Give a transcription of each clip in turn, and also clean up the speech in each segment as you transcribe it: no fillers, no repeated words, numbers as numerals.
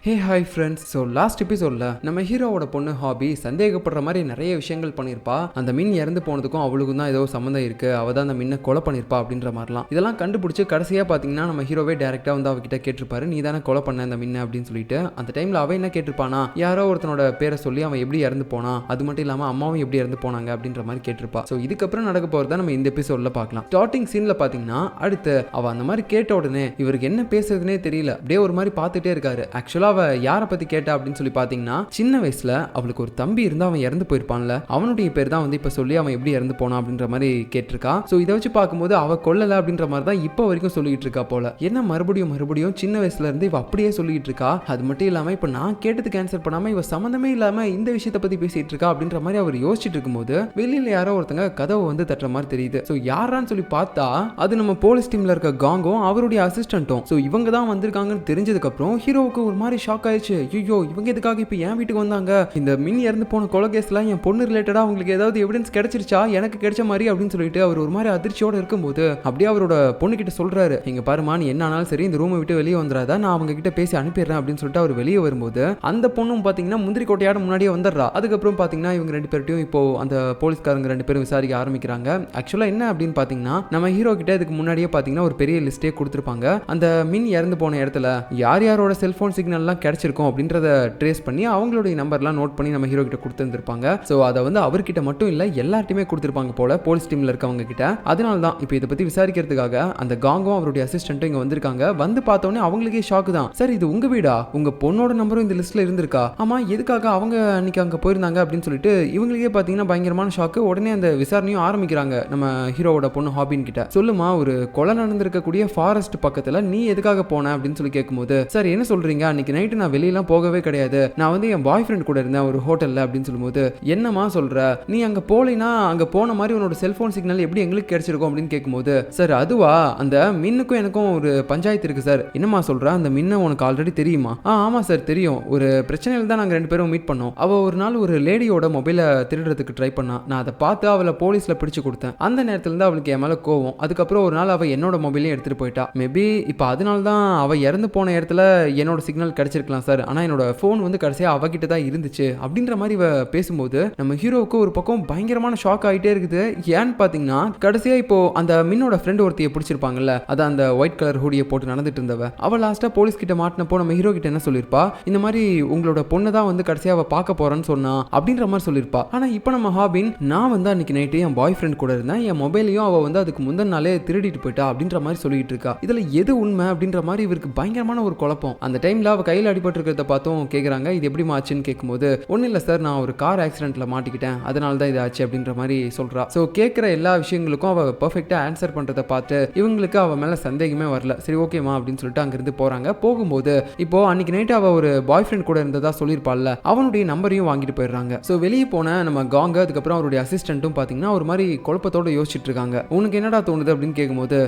Hey hi friends. So last எபிசோட்ல நம்ம ஹீரோவோட பொண்ணு ஹாபி சந்தேகப்படுற மாதிரி நிறைய விஷயங்கள் பண்ணியிருப்பா. அந்த மின் இறந்து போனதுக்கும் அவளுக்கும் தான் ஏதோ சம்மந்தம் இருக்கு, அவள் தான் அந்த மின்னை கொலை பண்ணியிருப்பா அப்படின்ற மாதிரிலாம் இதெல்லாம் கண்டுபிடிச்சி கடைசியாக பார்த்தீங்கன்னா நம்ம ஹீரோவே டேரெக்டாக வந்து அவகிட்ட கேட்டிருப்பாரு, நீ தானே கொலை பண்ண அந்த மின்னை அப்படின்னு சொல்லிட்டு. அந்த டைமில் அவன் என்ன கேட்டிருப்பானா, யாரோ ஒருத்தனோட பேரை சொல்லி அவன் எப்படி இறந்து போனா, அது மட்டும் இல்லாமல் அம்மாவும் எப்படி இறந்து போனாங்க அப்படின்ற மாதிரி கேட்டிருப்பா. ஸோ இதுக்கப்புறம் நடக்க போகிறத நம்ம இந்த எபிசோடில் பார்க்கலாம். ஸ்டார்டிங் சீனில் பார்த்தீங்கன்னா அடுத்து அவள் அந்த மாதிரி கேட்ட உடனே இவருக்கு என்ன பேசுறதுனே தெரியல, அப்படியே ஒரு மாதிரி பார்த்துட்டே இருக்காரு. ஆக்சுவலாக அவ யாரை பத்தி கேட்டா அப்படின்னு சொல்லி பாத்தீங்கன்னா, சின்ன வயசுல அவளுக்கு ஒரு தம்பி இருந்தா அவன் இறந்து போயிருப்பான்ல, அவனுடைய பேர் தான் வந்து இப்ப சொல்லி அவன் எப்படி இறந்து போனா அப்படின்ற மாதிரி கேட்டிருக்கா. சோ இதை வச்சு பார்க்கும்போது அவ கொல்லல அப்படின்ற மாதிரி தான் இப்ப வரைக்கும் சொல்லிட்டு இருக்கா போல. என்ன மறுபடியும் சின்ன வயசுல இருந்து இவ அப்படியே சொல்லிட்டு இருக்கா. அது மட்டும் இல்லாம இப்ப நான் கேட்டதுக்கு ஆன்சர் பண்ணாம இவ சம்பந்தமே இல்லாம இந்த விஷயத்தை பத்தி பேசிட்டு இருக்கா அப்படின்ற மாதிரி அவர் யோசிச்சுட்டு இருக்கும்போது வெளியில யாரோ ஒருத்தங்க கதவை வந்து தட்டுற மாதிரி தெரியுது. சோ யாரான்னு சொல்லி பார்த்தா அது நம்ம போலீஸ் டீம்ல இருக்க காங்கும் அவருடைய அசிஸ்டன்ட்டும். சோ இவங்க தான் வந்திருக்காங்கன்னு தெரிஞ்சதுக்கு அப்புறம் ஹீரோவுக்கு ஒரு மாதிரி ஷாக் ஆயிடுச்சு. ஐயோ இவங்க எதுக்காக இப்ப என் வீட்டுக்கு வந்தாங்க, இந்த மின் இறந்து போன கொலை கேஸ்ல என் பொண்ணு ரிலேட்டடா அவங்களுக்கு ஏதாவது எவிடன்ஸ் கிடைச்சிருச்சா, எனக்கு கிடைச்ச மாதிரி அப்படின்னு சொல்லிட்டு அவர் ஒரு மாதிரி அதிர்ச்சியோட இருக்கும்போது அப்படியே அவரோட பொண்ணு கிட்ட சொல்றாரு, இங்க பாருமா நீ என்ன ஆனாலும் சரி இந்த ரூமை விட்டு வெளியே வந்துடாத, நான் அவங்க கிட்ட பேசி அனுப்பிடுறேன் அப்படின்னு சொல்லிட்டு அவர் வெளியே வரும்போது அந்த பொண்ணும் பாத்தீங்கன்னா முந்திரி கோட்டையாட முன்னாடியே வந்துடுறா. அதுக்கப்புறம் பாத்தீங்கன்னா இவங்க ரெண்டு பேர்ட்டையும் இப்போ அந்த போலீஸ்காரங்க ரெண்டு பேரும் விசாரிக்க ஆரம்பிக்கிறாங்க. ஆக்சுவலா என்ன அப்படின்னு பாத்தீங்கன்னா நம்ம ஹீரோ கிட்ட இதுக்கு முன்னாடியே பாத்தீங்கன்னா ஒரு பெரிய லிஸ்டே கொடுத்திருப்பாங்க. அந்த மின் இறந்து போன இடத்துல யார் யாரோட செல்போன் சிக்னல் எல்லாம் கிடைச்சிருக்கும் அப்படின்றத ட்ரேஸ் பண்ணி அவங்களுடைய நம்பர்லாம் நோட் பண்ணி நம்ம ஹீரோ கிட்ட கொடுத்துருப்பாங்க. ஸோ அதை வந்து அவர்கிட்ட மட்டும் இல்லை எல்லார்ட்டையுமே கொடுத்துருப்பாங்க போல போலீஸ் டீம்ல இருக்கவங்க கிட்ட. அதனால தான் இப்போ இதை பத்தி விசாரிக்கிறதுக்காக அந்த காங்கும் அவருடைய அசிஸ்டன்ட்டும் இங்க வந்திருக்காங்க. வந்து பார்த்தோன்னே அவங்களுக்கே ஷாக்கு தான். சார் இது உங்க வீடா, உங்க பொண்ணோட நம்பரும் இந்த லிஸ்ட்ல இருந்திருக்கா, ஆமா எதுக்காக அவங்க அன்னைக்கு அங்க போயிருந்தாங்க அப்படின்னு சொல்லிட்டு இவங்களுக்கே பார்த்தீங்கன்னா பயங்கரமான ஷாக்கு. உடனே அந்த விசாரணையும் ஆரம்பிக்கிறாங்க நம்ம ஹீரோவோட பொண்ணு ஹாபின் கிட்ட. சொல்லுமா ஒரு கொலை நடந்திருக்கக்கூடிய ஃபாரஸ்ட் பக்கத்துல நீ எதுக்காக போன அப்படின்னு சொல்லி கேட்கும்போது, சார் என்ன சொல்றீங்க, அன்னைக்கு நைட்டு நான் வெளியெல்லாம் போகவே கிடையாது, நான் வந்து என் பாய் ஃப்ரெண்ட் கூட இருந்தேன் ஒரு ஹோட்டல்ல அப்படின்னு சொல்லும்போது, என்னமா சொல்ற, நீ அங்க போலினா அங்க போன மாதிரி உன்னோட செல்போன் சிக்னல் எப்படி எங்களுக்கு கிடைச்சிருக்கும் அப்படின்னு கேட்கும்போது, சார் அதுவா அந்த மின்னுக்கும் எனக்கும் ஒரு பஞ்சாயத்து இருக்கு சார். என்னமா சொல்ற, அந்த மின்ன உனக்கு ஆல்ரெடி தெரியுமா? ஆமா சார் தெரியும், ஒரு பிரச்சனையில தான் நாங்க ரெண்டு பேரும் மீட் பண்ணோம். அவ ஒரு நாள் ஒரு லேடியோட மொபைலை திருடுறதுக்கு ட்ரை பண்ணா, நான் அதை பார்த்து அவளை போலீஸ்ல பிடிச்சு கொடுத்தேன். அந்த நேரத்துல இருந்து அவளுக்கு என் மேல கோவம். அதுக்கப்புறம் ஒரு நாள் அவ என்னோட மொபைலையும் எடுத்துட்டு போயிட்டா. மேபி இப்போ அதனால தான் அவ இறந்து போன இடத்துல என்னோட சிக்னல் கிடைச்சிருக்கலாம் சார், ஆனா என்னோட போன் வந்து கடைசியா அவகிட்ட தான் இருந்துச்சு அப்படின்ற மாதிரி பேசும்போது நம்ம ஹீரோவுக்கு ஒரு பக்கம் பயங்கரமான ஷாக் ஆகிட்டே இருக்குது. ஏன்னு பாத்தீங்கன்னா கடைசியா இப்போ அந்த மின்னோட ஃப்ரெண்ட் ஒருத்தைய பிடிச்சிருப்பாங்கல்ல, அதான் அந்த ஒயிட் கலர் ஹூடியை போட்டு நடந்துட்டு இருந்தவ, அவள் லாஸ்டா போலீஸ் கிட்ட மாட்டினப்போ நம்ம ஹீரோ கிட்ட என்ன சொல்லியிருப்பா, இந்த மாதிரி உங்களோட பொண்ணு தான் வந்து கடைசியா அவ பார்க்க போறேன்னு சொன்னா அப்படின்ற மாதிரி சொல்லியிருப்பா. ஆனா இப்போ நம்ம ஹாபின், நான் வந்து அன்னைக்கு நைட்டு என் பாய் ஃப்ரெண்ட் கூட இருந்தேன், என் மொபைலையும் அவ வந்து அதுக்கு முந்தின நாளே திருடிட்டு போயிட்டா அப்படின்ற மாதிரி சொல்லிட்டு இருக்கா. இதுல எது உண்மை அப்படின்ற மாதிரி இவருக்கு பயங்கரமான ஒரு குழப்பம். அந்த டைம்ல அவ கையில் அடிபட்டு இருக்கிறத பார்த்தும் கேட்குறாங்க, இது எப்படி ஆச்சுன்னு கேட்கும்போது, ஒன்றும் இல்லை சார் நான் ஒரு கார் ஆக்சிடென்ட்ல மாட்டிக்கிட்டேன் அதனால தான் இது ஆச்சு அப்படின்ற மாதிரி சொல்றா. ஸோ கேட்குற எல்லா விஷயங்களுக்கும் அவ பர்ஃபெக்டாக ஆன்சர் பண்றதை பார்த்து இவங்களுக்கு அவ மேல சந்தேகமே வரல. சரி ஓகேமா அப்படின்னு சொல்லிட்டு அங்கிருந்து போறாங்க. போகும்போது இப்போ அன்னைக்கு நைட்டு அவ ஒரு பாய் ஃப்ரெண்ட் கூட இருந்ததா சொல்லியிருப்பாள்ல, அவனுடைய நம்பரையும் வாங்கிட்டு போயிடுறாங்க. ஸோ வெளியே போன நம்ம காங்க அதுக்கப்புறம் அவருடைய அசிஸ்டன்ட்டும் பார்த்தீங்கன்னா ஒரு மாதிரி குழப்பத்தோட யோசிச்சுட்டு இருக்காங்க. உனக்கு என்னடா தோணுது அப்படின்னு கேட்கும்போது,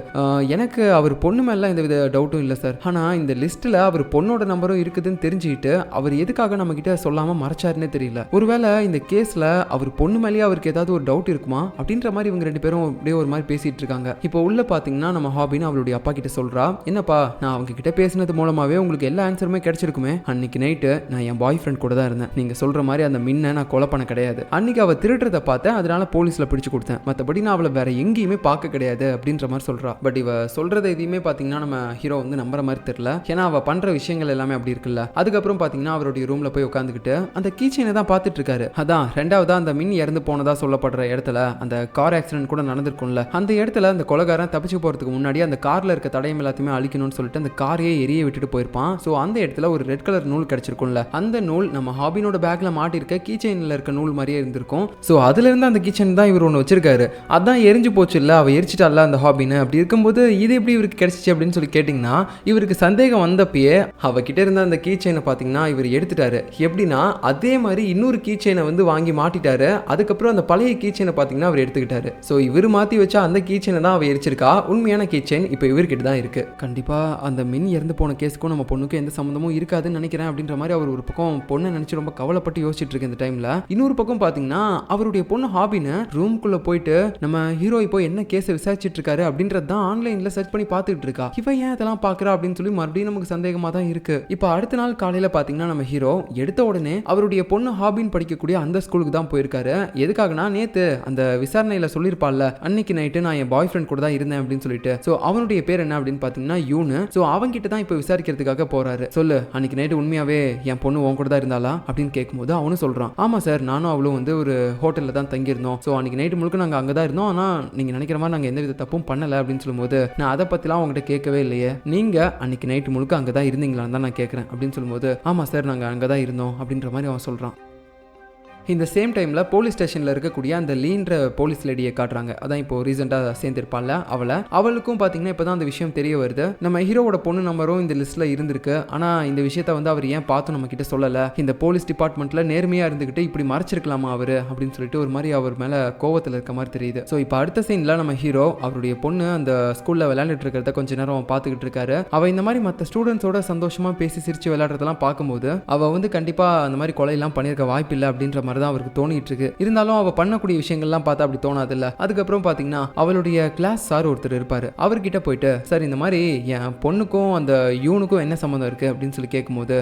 எனக்கு அவர் பொண்ணு மேல எந்த வித டவுட்டும் இல்லை சார், ஆனா இந்த லிஸ்ட்ல அவர் பொண்ணோட நம்பரும் இருக்குதுன்னு தெரிஞ்சுக்கிட்டு அவர் எதுக்காக நம்ம கிட்ட சொல்லாம மறைச்சாருன்னே தெரியல. ஒருவேளை இந்த கேஸ்ல அவர் பொண்ணு மேலேயே அவருக்கு ஏதாவது ஒரு டவுட் இருக்குமா அப்படின்ற மாதிரி இவங்க ரெண்டு பேரும் அப்படியே ஒரு மாதிரி பேசிட்டு இருக்காங்க. இப்போ உள்ள பாத்தீங்கன்னா நம்ம ஹாபின் அவளுடைய அப்பா கிட்ட சொல்றா, என்னப்பா நான் அவங்க கிட்ட பேசினது மூலமாவே உங்களுக்கு எல்லா ஆன்சருமே கிடைச்சிருக்குமே, அன்னைக்கு நைட்டு நான் என் பாய் ஃப்ரெண்ட் கூட தான் இருந்தேன், நீங்க சொல்ற மாதிரி அந்த மின்ன நான் கொலை பண்ண கிடையாது, அன்னைக்கு அவ திருடுறத பார்த்தேன் அதனால போலீஸ்ல பிடிச்சு கொடுத்தேன், மற்றபடி நான் அவளை வேற எங்கேயுமே பார்க்க கிடையாது அப்படின்ற மாதிரி சொல்றா. பட் இவ சொல்றத எதையுமே பாத்தீங்கன்னா நம்ம ஹீரோ வந்து நம்புற மாதிரி தெரியல. ஏன்னா அவ பண்ற விஷயங்கள் எல்லாமே அப்படி இருக்குல்ல. அதுக்கப்புறம் பாத்தீங்கன்னா அவருடைய ரூம்ல போய் உட்காந்துக்கிட்டு அந்த கீச்சைனை தான் பார்த்துட்டு இருக்காரு. அதான் ரெண்டாவதா அந்த மின் இறந்து போனதா சொல்லப்படுற இடத்துல அந்த கார் ஆக்சிடென்ட் கூட நடந்திருக்கும்ல, அந்த இடத்துல அந்த கொலைகாரன் தப்பிச்சு போறதுக்கு முன்னாடி அந்த கார்ல இருக்க தடயம் எல்லாத்தையுமே அழிக்கணும்னு சொல்லிட்டு அந்த காரையே எரிய விட்டுட்டு போயிருப்பான். ஸோ அந்த இடத்துல ஒரு ரெட் கலர் நூல் கிடைச்சிருக்கும்ல, அந்த நூல் நம்ம ஹாபினோட பேக்ல மாட்டிருக்க கீச்சைன்ல இருக்க நூல் மாதிரியே இருந்திருக்கும். ஸோ அதுல இருந்து அந்த கீச்சைன் தான் இவர் ஒன்று வச்சிருக்காரு, அதான் எரிஞ்சு போச்சு இல்ல, அவ எரிச்சிட்டால அந்த ஹாபின்னு. அப்படி இருக்கும்போது இது எப்படி இவருக்கு கிடைச்சிச்சு அப்படின்னு சொல்லி கேட்டீங்கன்னா இவருக்கு சந்தேகம் வந்தப்பயே அவகிட்ட இருந்த அந்த கீச்சைனை பாத்தீங்கன்னா இவர் எடுத்துட்டாரு. எப்படின்னா அதே மாதிரி இன்னொரு கீச்சைனை வந்து வாங்கி மாட்டிட்டாரு. அதுக்கப்புறம் அந்த பழைய கீச்சைனை பாத்தீங்கன்னா அவர் எடுத்துக்கிட்டாரு. ஸோ இவர் மாத்தி வச்சா அந்த கீச்சைனை தான் அவ எரிச்சிருக்கா. உண்மையான கீச்சைன் இப்போ இவர்கிட்ட தான் இருக்கு. கண்டிப்பா அந்த மின் இறந்து போன கேஸுக்கும் நம்ம பொண்ணுக்கும் எந்த சம்மந்தமும் இருக்காதுன்னு நினைக்கிறேன் அப்படின்ற மாதிரி அவர் ஒரு பக்கம் பொண்ணை நினைச்சு ரொம்ப கவலைப்பட்டு யோசிச்சுட்டு இருக்கு இந்த டைம்ல. இன்னொரு பக்கம் பாத்தீங்கன்னா அவருடைய பொண்ணு ஹாபின்னு ரூம்குள்ள போயிட்டு நம்ம ஹீரோ இப்போ என்ன கேஸை விசாரிச்சுட்டு இருக்காரு அப்படின்றது தான் ஆன்லைன்ல சர்ச் பண்ணி பார்த்துட்டு இருக்கா. இவ ஏன் இதெல்லாம் பாக்குறா அப்படின்னு சொல்லி மறுபடியும் நமக்கு சந்தேகமா தான் இருக்கு. இப்போ அடுத்த நாள் காலையில பாத்தீங்கன்னா நம்ம ஹீரோ எடுத்த உடனே அவருடைய பொண்ணு ஹாபின் படிக்கக்கூடிய அந்த ஸ்கூலுக்கு தான் போயிருக்காரு. எதுக்காகனா நேத்து அந்த விசாரணையில சொல்லிருப்பாள்ல அன்னைக்கு நைட்டு நான் என் பாய் ஃப்ரெண்ட் கூட தான் இருந்தேன் அப்படின்னு சொல்லிட்டு. சோ அவனுடைய பேர் என்ன அப்படின்னு பாத்தீங்கன்னா யூனு. சோ அவங்க கிட்ட தான் இப்ப விசாரிக்கிறதுக்காக போறாரு. சொல்லு அன்னைக்கு நைட்டு உண்மையாவே என் பொண்ணு உன் கூட தான் இருந்தாளா அப்படின்னு கேட்கும்போது அவனும் சொல்றான், ஆமா சார் நானும் அவளும் வந்து ஒரு ஹோட்டல்ல தான் தங்கியிருந்தோம். சோ அன்னைக்கு நைட்டு முழுக்க நாங்க அங்கதான் இருந்தோம். ஆனா நீங்க நினைக்கிற மாதிரி நாங்க எந்த வித தப்பும் பண்ணல அப்படின்னு சொல்லும்போது, நான் அதை பத்திலாம் உங்ககிட்ட கேட்கவே இல்லையே, நீங்க அன்னைக்கு நைட்டு முழுக்க அங்கதான் இருந்தீங்களான்னு தான் நான் கேட்கறேன் அப்படின்னு சொல்லும்போது, ஆமா சார் நாங்க அங்கதான் இருந்தோம் அப்படின்ற மாதிரி அவன் சொல்றான். இந்த சேம் டைமில் போலீஸ் ஸ்டேஷனில் இருக்கக்கூடிய அந்த லீன்ற போலீஸ் லேடியை காட்டுறாங்க. அதான் இப்போ ரீசெண்டாக சேர்ந்திருப்பாள்ல அவளுக்கும் பார்த்தீங்கன்னா இப்போ தான் அந்த விஷயம் தெரிய வருது. நம்ம ஹீரோவோட பொண்ணு நம்பரும் இந்த லிஸ்ட்டில் இருந்திருக்கு. ஆனால் இந்த விஷயத்தை வந்து அவர் ஏன் பார்த்து நம்ம கிட்ட சொல்லலை, இந்த போலீஸ் டிபார்ட்மெண்ட்டில் நேர்மையாக இருந்துக்கிட்டு இப்படி மறைச்சிருக்கலாமா அவர் அப்படின்னு சொல்லிட்டு ஒரு மாதிரி அவர் மேலே கோவத்தில் இருக்க மாதிரி தெரியுது. ஸோ இப்போ அடுத்த சீனில் நம்ம ஹீரோ அவருடைய பொண்ணு அந்த ஸ்கூலில் விளையாண்டுட்டு இருக்கிறத கொஞ்ச நேரம் பார்த்துக்கிட்டு இருக்காரு. அவள் இந்த மாதிரி மற்ற ஸ்டூடெண்ட்ஸோட சந்தோஷமாக பேசி சிரிச்சு விளையாடுறதெல்லாம் பார்க்கும்போது அவள் வந்து கண்டிப்பாக அந்த மாதிரி கொலையெல்லாம் பண்ணியிருக்க வாய்ப்பு இல்லை அப்படின்ற மாதிரி தான் அவருக்கு தோணிட்டு இருக்கு. இருந்தாலும் அவ பண்ணக்கூடிய விஷயங்கள்லாம் பார்த்தா அப்படி தோணாது இல்ல. அதுக்கப்புறம் பாத்தீங்கன்னா அவளுடைய கிளாஸ் சார் ஒருத்தர் இருப்பாரு. அவர்கிட்ட போயிட்டு சார் இந்த மாதிரி என் பொண்ணுக்கும் அந்த யூனுக்கும் என்ன சம்மந்தம் இருக்கு அப்படின்னு சொல்லி கேட்கும்போது,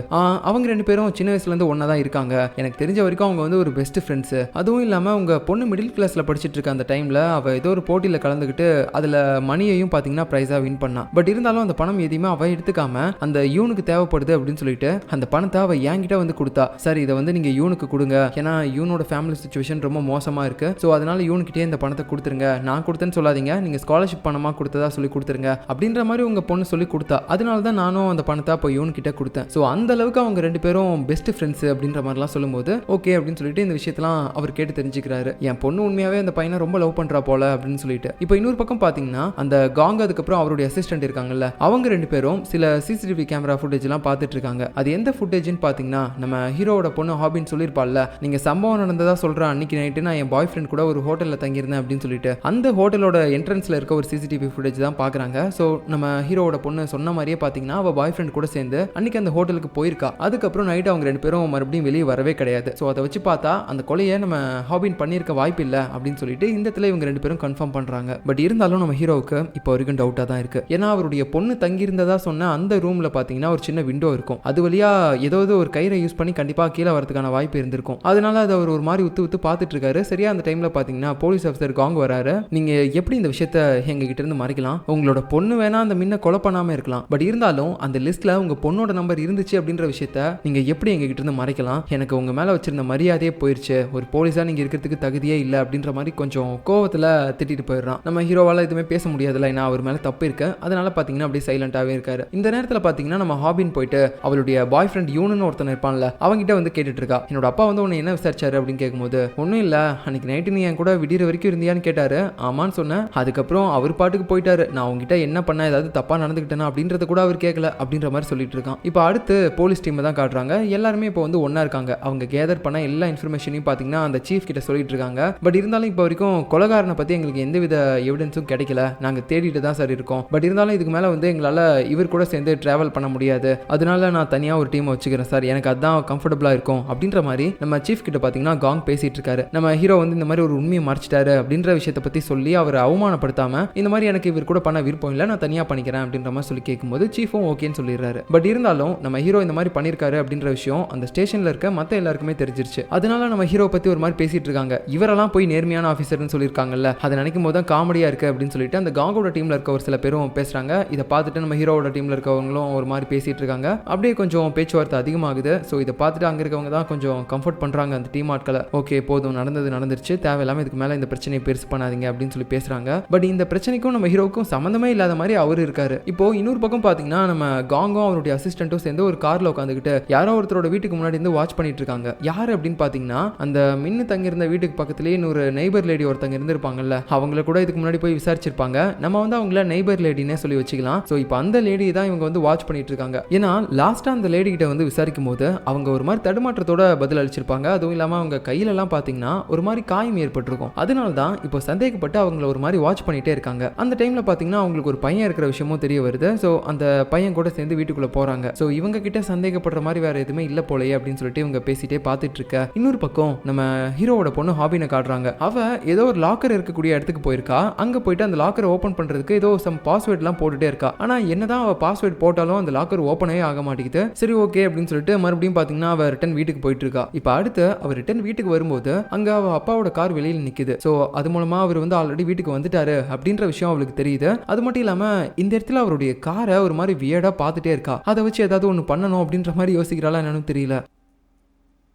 அவங்க ரெண்டு பேரும் சின்ன வயசுல இருந்து ஒன்னா தான் இருக்காங்க, எனக்கு தெரிஞ்ச வரைக்கும் அவங்க வந்து ஒரு பெஸ்ட் ஃப்ரெண்ட்ஸ். அதுவும் இல்லாம உங்க பொண்ணு மிடில் கிளாஸ்ல படிச்சிட்டு இருக்க அந்த டைம்ல அவ ஏதோ ஒரு போட்டியில கலந்துக்கிட்டு அதுல மணியையும் பாத்தீங்கன்னா பிரைஸா வின் பண்ணா. பட் இருந்தாலும் அந்த பணம் எதையுமே அவ எடுத்துக்காம அந்த யூனுக்கு தேவைப்படுது அப்படின்னு சொல்லிட்டு அந்த பணத்தை அவ என்கிட்ட வந்து கொடுத்தா. சார் இதை வந்து நீங்க யூனுக்கு கொடுங்க, ஏன்னா யூனோட ஃபேமிலி சிச்சுவேஷன் ரொம்ப மோசமா இருக்கு. ஸோ அதனால யூனுக்கிட்டே இந்த பணத்தை கொடுத்துருங்க, நான் கொடுத்தேன்னு சொல்லாதீங்க, நீங்க ஸ்காலர்ஷிப் பணமா கொடுத்ததா சொல்லி கொடுத்துருங்க அப்படின்ற மாதிரி உங்க பொண்ணு சொல்லி கொடுத்தா. அதனால தான் நானும் அந்த பணத்தை அப்போ யூன்கிட்ட கொடுத்தேன். ஸோ அந்த அளவுக்கு அவங்க ரெண்டு பேரும் பெஸ்ட் ஃப்ரெண்ட்ஸ் அப்படின்ற மாதிரிலாம் சொல்லும்போது ஓகே அப்படின்னு சொல்லிட்டு இந்த விஷயத்தெல்லாம் அவர் கேட்டு தெரிஞ்சுக்கிறாரு. என் பொண்ணு உண்மையாவே அந்த பையனை ரொம்ப லவ் பண்றா போல அப்படின்னு சொல்லிட்டு. இப்போ இன்னொரு பக்கம் பாத்தீங்கன்னா அந்த காங் அதுக்கப்புறம் அவருடைய அசிஸ்டன்ட் இருக்காங்கல்ல, அவங்க ரெண்டு பேரும் சில சிசிடிவி கேமரா ஃபுட்டேஜ் எல்லாம் பார்த்துட்டு இருக்காங்க. அது எந்த ஃபுட்டேஜ்னு பாத்தீங்கன்னா நம்ம ஹீரோவோட பொண்ணு ஹாபின்னு சொல்லியிருப்பாள்ல, நீங்க சம்பவம் நடந்ததா சொல்றேன் அன்னைக்கு நைட்டு நான் என் பாய் ஃப்ரெண்ட் கூட ஒரு ஹோட்டலில் தங்கியிருந்தேன் அப்படின்னு சொல்லிட்டு அந்த ஹோட்டலோட என்ட்ரன்ஸில் இருக்க ஒரு சிசிடிவி ஃபுட்டேஜ் தான் பார்க்குறாங்க. ஸோ நம்ம ஹீரோவோட பொண்ணு சொன்ன மாதிரியே பார்த்தீங்கன்னா அவள் பாய் ஃப்ரெண்ட் கூட சேர்ந்து அன்னைக்கு அந்த ஹோட்டலுக்கு போயிருக்கா. அதுக்கப்புறம் நைட்டு அவங்க ரெண்டு பேரும் மறுபடியும் வெளியே வரவே கிடையாது. ஸோ அதை வச்சு பார்த்தா அந்த கொலையை நம்ம ஹாபின் பண்ணியிருக்க வாய்ப்பு இல்லை அப்படின்னு சொல்லிட்டு இந்த இடத்துல இவங்க ரெண்டு பேரும் கன்ஃபார்ம் பண்ணுறாங்க. பட் இருந்தாலும் நம்ம ஹீரோவுக்கு இப்போ வரைக்கும் டவுட்டாக தான் இருக்கு. ஏன்னா அவருடைய பொண்ணு தங்கியிருந்ததா சொன்ன அந்த ரூமில் பார்த்தீங்கன்னா ஒரு சின்ன விண்டோ இருக்கும். அது வழியா ஏதாவது ஒரு கயிறை யூஸ் பண்ணி கண்டிப்பாக கீழே வரதுக்கான வாய்ப்பு இருந்திருக்கும். அதனால அதை அவர் ஒரு மாதிரி உத்து பார்த்துட்டு இருக்காரு. சரியா அந்த டைம்ல பாத்தீங்கன்னா போலீஸ் ஆஃபீஸர் காங் வராரு. நீங்க எப்படி இந்த விஷயத்தை எங்க கிட்ட இருந்து மறைக்கலாம், உங்களோட பொண்ணு வேணா அந்த மின்ன கொலை பண்ணாம இருக்கலாம், பட் இருந்தாலும் அந்த லிஸ்ட்ல உங்க பொண்ணோட நம்பர் இருந்துச்சு அப்படின்ற விஷயத்த நீங்க எப்படி எங்க கிட்ட இருந்து மறைக்கலாம், எனக்கு உங்க மேல வச்சிருந்த மரியாதையே போயிருச்சு, ஒரு போலீஸா நீங்க இருக்கிறதுக்கு தகுதியே இல்லை அப்படின்ற மாதிரி கொஞ்சம் கோவத்துல திட்டிட்டு போயிடுறான். நம்ம ஹீரோவால எதுவுமே பேச முடியாதுல்ல, ஏன்னா அவர் மேல தப்பு இருக்கு. அதனால பாத்தீங்கன்னா அப்படியே சைலண்டாவே இருக்காரு. இந்த நேரத்துல பாத்தீங்கன்னா நம்ம ஹாபின் போயிட்டு அவளுடைய பாய் ஃப்ரெண்ட் யூனு ஒருத்தன் இருப்பான்ல, அவங்கிட்ட வந்து கேட்டுட்டு இருக்கா, என்னோட அப்பா வந்து உன்னை என்ன விசாரிச்சாரு அப்படின்னு கேட்கும்போது, ஒன்றும் இல்லை அன்னைக்கு நைட்டு நீ என் கூட விடிற வரைக்கும் இருந்தியான்னு கேட்டாரு. ஆமான்னு சொன்னேன். அதுக்கப்புறம் அவர் பாட்டுக்கு போயிட்டாரு. நான் உங்ககிட்ட என்ன பண்ண, ஏதாவது தப்பா நடந்துக்கிட்டேனா அப்படின்றத கூட அவர் கேட்கல அப்படின்ற மாதிரி சொல்லிட்டு இருக்கான். இப்போ அடுத்து போலீஸ் டீம் தான் காட்டுறாங்க. எல்லாருமே இப்போ வந்து ஒன்னா இருக்காங்க. அவங்க கேதர் பண்ண எல்லா இன்ஃபர்மேஷனையும் பார்த்தீங்கன்னா அந்த சீஃப் கிட்ட சொல்லிட்டு இருக்காங்க. பட் இருந்தாலும் இப்போ வரைக்கும் கொலைகாரனை பத்தி எங்களுக்கு எந்தவித எவிடன்ஸும் கிடைக்கல. நாங்க தேடிட்டு தான் சார் இருக்கோம். பட் இருந்தாலும் இதுக்கு மேல வந்து எங்களால இவர் கூட சேர்ந்து டிராவல் பண்ண முடியாது. அதனால நான் தனியா ஒரு டீம் வச்சுக்கிறேன் சார், எனக்கு அதான் கம்ஃபர்டபுளா இருக்கும் அப்படின்ற மாதிரி நம்ம சீஃப் கிட்ட பார்த்தீங்கன்னா காங் பேசிட்டு இருக்காரு. நம்ம ஹீரோ வந்து இந்த மாதிரி ஒரு உண்மையை மறைச்சிட்டாரு அப்படின்ற விஷயத்தை பத்தி சொல்லி அவர் அவமானப்படுத்தாம இந்த மாதிரி எனக்கு இவர் கூட பண்ண விருப்பம் இல்லை, நான் தனியா பண்ணிக்கிறேன் அப்படின்ற மாதிரி சொல்லி கேட்கும்போது சீஃபும் ஓகேன்னு சொல்லிடுறாரு. பட் இருந்தாலும் நம்ம ஹீரோ இந்த மாதிரி பண்ணிருக்காரு அப்படின்ற விஷயம் அந்த ஸ்டேஷன்ல இருக்க மத்த எல்லாருக்குமே தெரிஞ்சிருச்சு. அதனால நம்ம ஹீரோ பத்தி ஒரு மாதிரி பேசிட்டு இருக்காங்க. இவரெல்லாம் போய் நேர்மையான ஆஃபீஸர்னு சொல்லியிருக்காங்கல்ல, அதை நினைக்கும் போது தான் காமெடியா இருக்கு அப்படின்னு சொல்லிட்டு அந்த காங்கோட டீம்ல இருக்க ஒரு சில பேரும் பேசுறாங்க. இதை பார்த்துட்டு நம்ம ஹீரோவோட டீம்ல இருக்கவங்களும் ஒரு மாதிரி பேசிட்டு இருக்காங்க. அப்படியே கொஞ்சம் பேச்சுவார்த்தை அதிகமாகுது. ஸோ இதை பார்த்துட்டு அங்க இருக்கவங்க தான் கொஞ்சம் கம்ஃபர்ட் பண்றாங்க அந்த டீம் ஆட்களை. ஓகே போதும், நடந்தது நடந்துருச்சு, தேவையில்லாம இதுக்கு மேல இந்த பிரச்சனையை பெருசு பண்ணாதீங்க அப்படின்னு சொல்லி பேசுறாங்க. பட் இந்த பிரச்சனைக்கும் நம்ம ஹீரோவுக்கும் சம்பந்தமே இல்லாத மாதிரி அவர் இருக்காரு. இப்போ இன்னொரு பக்கம் பாத்தீங்கன்னா நம்ம காங்கும் அவருடைய அசிஸ்டன்ட்டும் சேர்ந்து ஒரு கார்ல உட்காந்துக்கிட்டு யாரோ ஒருத்தரோட வீட்டுக்கு முன்னாடி இருந்து வாட்ச் பண்ணிட்டு இருக்காங்க. யாரு அப்படின்னு பாத்தீங்கன்னா அந்த மின்னு தங்கியிருந்த வீட்டுக்கு பக்கத்துலேயே இன்னொரு நெய்பர் லேடி ஒருத்தங்க இருந்திருப்பாங்கல்ல, அவங்கள கூட இதுக்கு முன்னாடி போய் விசாரிச்சிருப்பாங்க. நம்ம வந்து அவங்கள நெய்பர் லேடினே சொல்லி வச்சுக்கலாம். ஸோ இப்போ அந்த லேடி தான் இவங்க வந்து வாட்ச் பண்ணிட்டு இருக்காங்க. ஏன்னா லாஸ்டா அந்த லேடி கிட்ட வந்து விசாரிக்கும் போது அவங்க ஒரு மாதிரி தடுமாற்றத்தோட பதில் அளிச்சிருப்பாங்க. அதுவும் இல்லாம அவங்க கையில எல்லாம் பாத்தீங்கன்னா ஒரு மாதிரி காயம் ஏற்பட்டிருக்கும். அதனால தான் இப்போ சந்தேகப்பட்டு அவங்கள ஒரு மாதிரி வாட்ச் பண்ணிட்டே இருக்காங்க. அந்த டைம்ல பாத்தீங்கன்னா அவங்களுக்கு ஒரு பையன் இருக்கிற விஷயமும் தெரிய வருது. சோ அந்த பையன் கூட சேர்ந்து வீட்டுக்குள்ள போறாங்க. சோ இவங்க கிட்ட சந்தேகப்படுற மாதிரி வேற எதுவுமே இல்ல போலயே அப்படின்னு சொல்லிட்டு இவங்க பேசிட்டே பார்த்துட்டு இருக்க. இன்னொரு பக்கம் நம்ம ஹீரோவோட பொண்ணு ஹாபினை காட்டுறாங்க. அவ ஏதோ ஒரு லாக்கர் இருக்கக்கூடிய இடத்துக்கு போயிருக்கா. அங்க போயிட்டு அந்த லாக்கரை ஓபன் பண்றதுக்கு ஏதோ சம் பாஸ்வேர்ட் எல்லாம் போட்டுட்டே இருக்கா. ஆனா என்னதான் அவ பாஸ்வேர்ட் போட்டாலும் அந்த லாக்கர் ஓபனே ஆக மாட்டேங்குது. சரி ஓகே அப்படின்னு சொல்லிட்டு மறுபடியும் பாத்தீங்கன்னா அவ ரிட்டர்ன் வீட்டுக்கு போயிட்டு இருக்கா. இப்ப அடுத்து அவ ரிட்டர்ன் வீட்டுக்கு வரும்போது அங்க அவ அப்பாவோட கார் வெளியில நிக்குது. சோ அது மூலமா அவர் வந்து ஆல்ரெடி வீட்டுக்கு வந்துட்டாரு அப்படின்ற விஷயம் அவளுக்கு தெரியுது. அது மட்டும் இல்லாம இந்த இடத்துல அவருடைய காரை ஒரு மாதிரி வியர்டா பார்த்துட்டே இருக்கா. அதை வச்சு ஏதாவது ஒன்று பண்ணணும் அப்படின்ற மாதிரி யோசிக்கிறாளா என்னன்னு தெரியல.